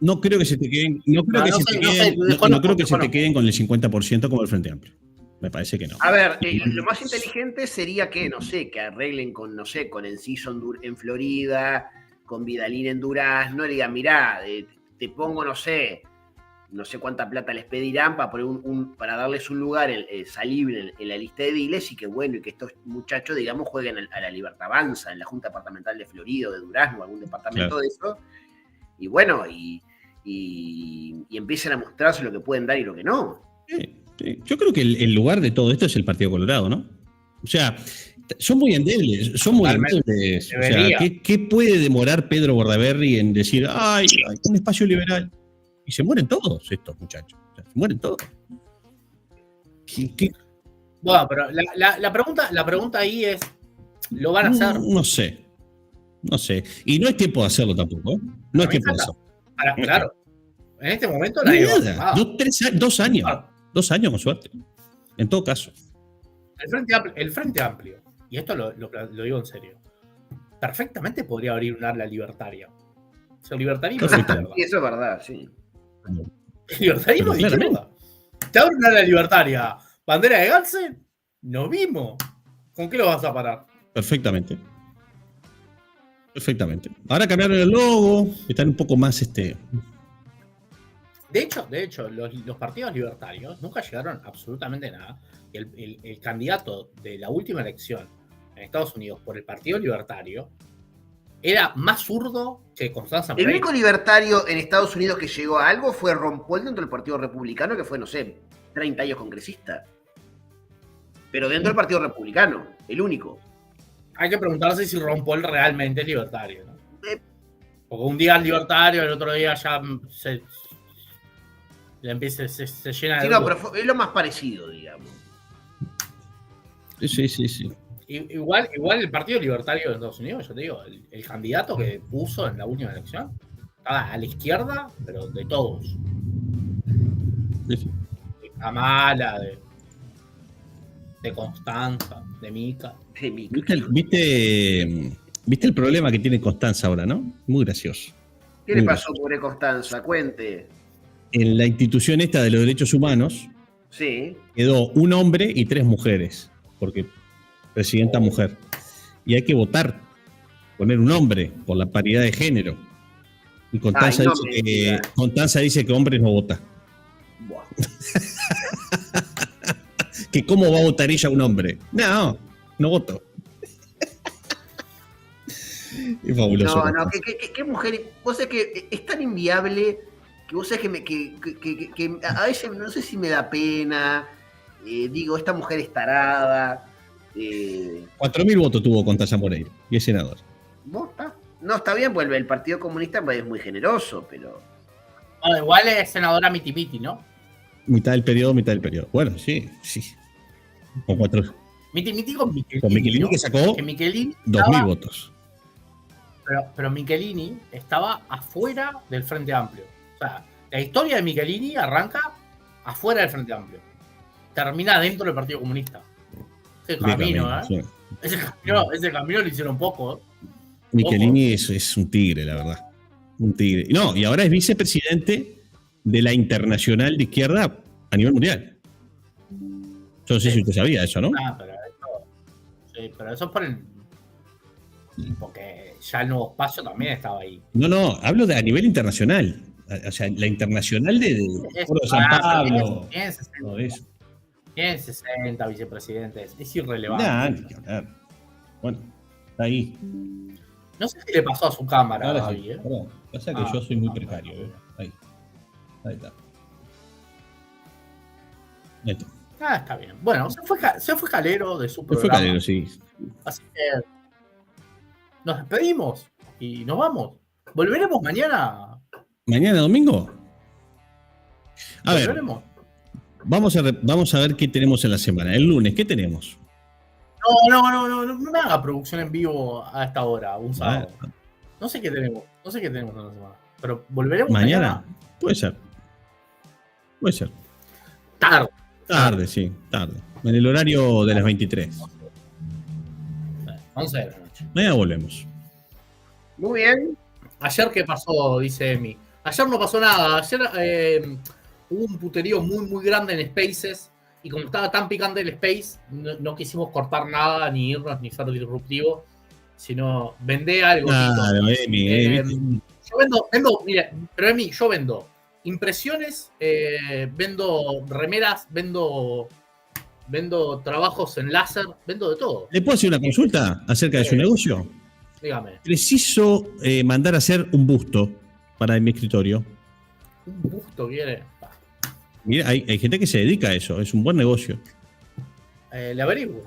No creo que se te queden, no creo que se te queden con el 50% como el Frente Amplio. Me parece que no. A ver, lo más inteligente sería que, no sé, que arreglen con Enciso en Florida, con Vidalín en Durazno, le digan, mirá, te pongo, no sé cuánta plata les pedirán para poner para darles un lugar salible en la lista de ediles y que estos muchachos, digamos, jueguen a la Libertad Avanza, en la Junta Departamental de Florida o de Durazno, algún departamento de eso, y bueno, y empiecen a mostrarse lo que pueden dar y lo que no. Sí. Yo creo que el lugar de todo esto es el Partido Colorado, ¿no? O sea, Son muy endebles, son muy Totalmente. endebles. O sea, Debería. ¿qué puede demorar Pedro Bordaberry en decir, ay, hay un espacio liberal? Y se mueren todos estos muchachos. O sea, se mueren todos. ¿Qué? Bueno, pero la pregunta ahí es, ¿lo van a hacer? No sé. No sé. Y no es tiempo de hacerlo tampoco. ¿Eh? No es A mí tiempo de falta. hacerlo. Claro. En este momento No hay nadie va a hacer nada. nada. 2 años. Claro. 2 años con suerte. En todo caso. El Frente Amplio, y esto lo digo en serio, perfectamente podría abrir un ala libertaria. O sea, libertarismo de Perfectamente. izquierda. Y eso es verdad, sí. Libertarismo de Pero izquierda. Te abre un ala libertaria. Bandera de Gansen, nos vimos. ¿Con qué lo vas a parar? Perfectamente. Perfectamente. Ahora cambiaron el logo. Están un poco más De hecho, los partidos libertarios nunca llegaron absolutamente a nada. Y el candidato de la última elección en Estados Unidos por el Partido Libertario era más zurdo que Constanza El Pereira. único libertario en Estados Unidos que llegó a algo fue Ron Paul dentro del Partido Republicano, que fue, no sé, 30 años congresista. Pero dentro del Partido Republicano, el único. Hay que preguntarse si Ron Paul realmente es libertario, ¿no? Porque un día es libertario, el otro día ya se llena de... Sí, no, pero es lo más parecido, digamos. Sí. Igual el Partido Libertario de Estados Unidos, yo te digo, el candidato que puso en la última elección estaba a la izquierda, pero de todos. Sí. De Kamala, de Constanza, de Mica. ¿Viste el problema que tiene Constanza ahora, no? Muy gracioso. ¿Qué le pasó, pobre Constanza? Cuente. En la institución esta de los derechos humanos Sí. quedó un hombre y 3 mujeres, porque presidenta mujer. Y hay que votar, poner un hombre por la paridad de género. Y Constanza, Ay, no dice, me que, digas. Constanza dice que hombres no vota. Buah. Que cómo va a votar ella un hombre. No voto. Es fabuloso. No, qué mujer. Vos sabés que es tan inviable que vos sabés que a veces no sé si me da pena. Digo, esta mujer es tarada. 4.000 votos tuvo Constanza Moreira y es senador. ¿Vos está? No, está bien, vuelve. El Partido Comunista es muy generoso, pero. Bueno, igual es senadora miti-miti, ¿no? Mitad del periodo. Bueno, sí. Con 4. Miti-miti con Michelini. Con Michelini, ¿no? que sacó Que Michelini 2.000 votos. Pero Michelini estaba afuera del Frente Amplio. O sea, la historia de Michelini arranca afuera del Frente Amplio. Termina dentro del Partido Comunista. Ese camino, ¿eh? Sí. Ese camino lo hicieron poco, ¿eh? Michelini es un tigre, la verdad. Un tigre. No, y ahora es vicepresidente de la Internacional de Izquierda a nivel mundial. Yo no sé si usted sabía eso, ¿no? Pero eso es porque ya el Nuevo Espacio también estaba ahí. No, hablo a nivel internacional. O sea, la internacional de Foro de San Pablo. Todo eso. Tienen 60 vicepresidentes. Es irrelevante. Nah, ni que hablar. Bueno, está ahí. No sé si le pasó a su cámara Ahora hoy, sí. ¿eh? Perdón. Pasa que yo soy muy precario, ¿eh? Ahí está. Ahí está. Está bien. Bueno, se fue Calero de su Fue programa. Calero, sí. Así que nos despedimos y nos vamos. ¿Volveremos mañana? ¿Mañana domingo? A ver, ¿Volveremos? vamos a ver qué tenemos en la semana. El lunes, ¿qué tenemos? No me haga producción en vivo a esta hora, un sábado. No sé qué tenemos en la semana. Pero ¿volveremos mañana? Puede ser. Tarde, Sí, tarde. En el horario de las 23. 11 de la noche. Mañana volvemos. Muy bien. Ayer, ¿qué pasó? Dice Emi. Ayer no pasó nada. Ayer hubo un puterío muy, muy grande en Spaces. Y como estaba tan picante el Space, no quisimos cortar nada, ni irnos, ni ser disruptivo, sino vender algo. Claro, Emi. Yo vendo, mira, pero Emi, yo vendo impresiones, vendo remeras, vendo trabajos en láser, vendo de todo. ¿Le puedo hacer una consulta acerca de su negocio? Dígame. Preciso mandar a hacer un busto para mi escritorio. Un busto quiere. Mira, hay gente que se dedica a eso, es un buen negocio. Le averiguo.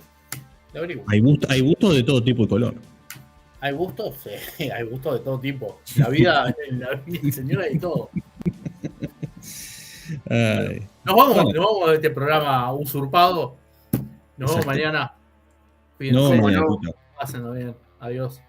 Lo averiguo. Hay gustos de todo tipo y color. Hay gustos, sí, hay gustos de todo tipo. La vida, señora, hay todo. Ay. Nos vamos de este programa usurpado. Nos vemos Exacto. mañana. No, Fíjense, mañana, pásenlo bien. Adiós.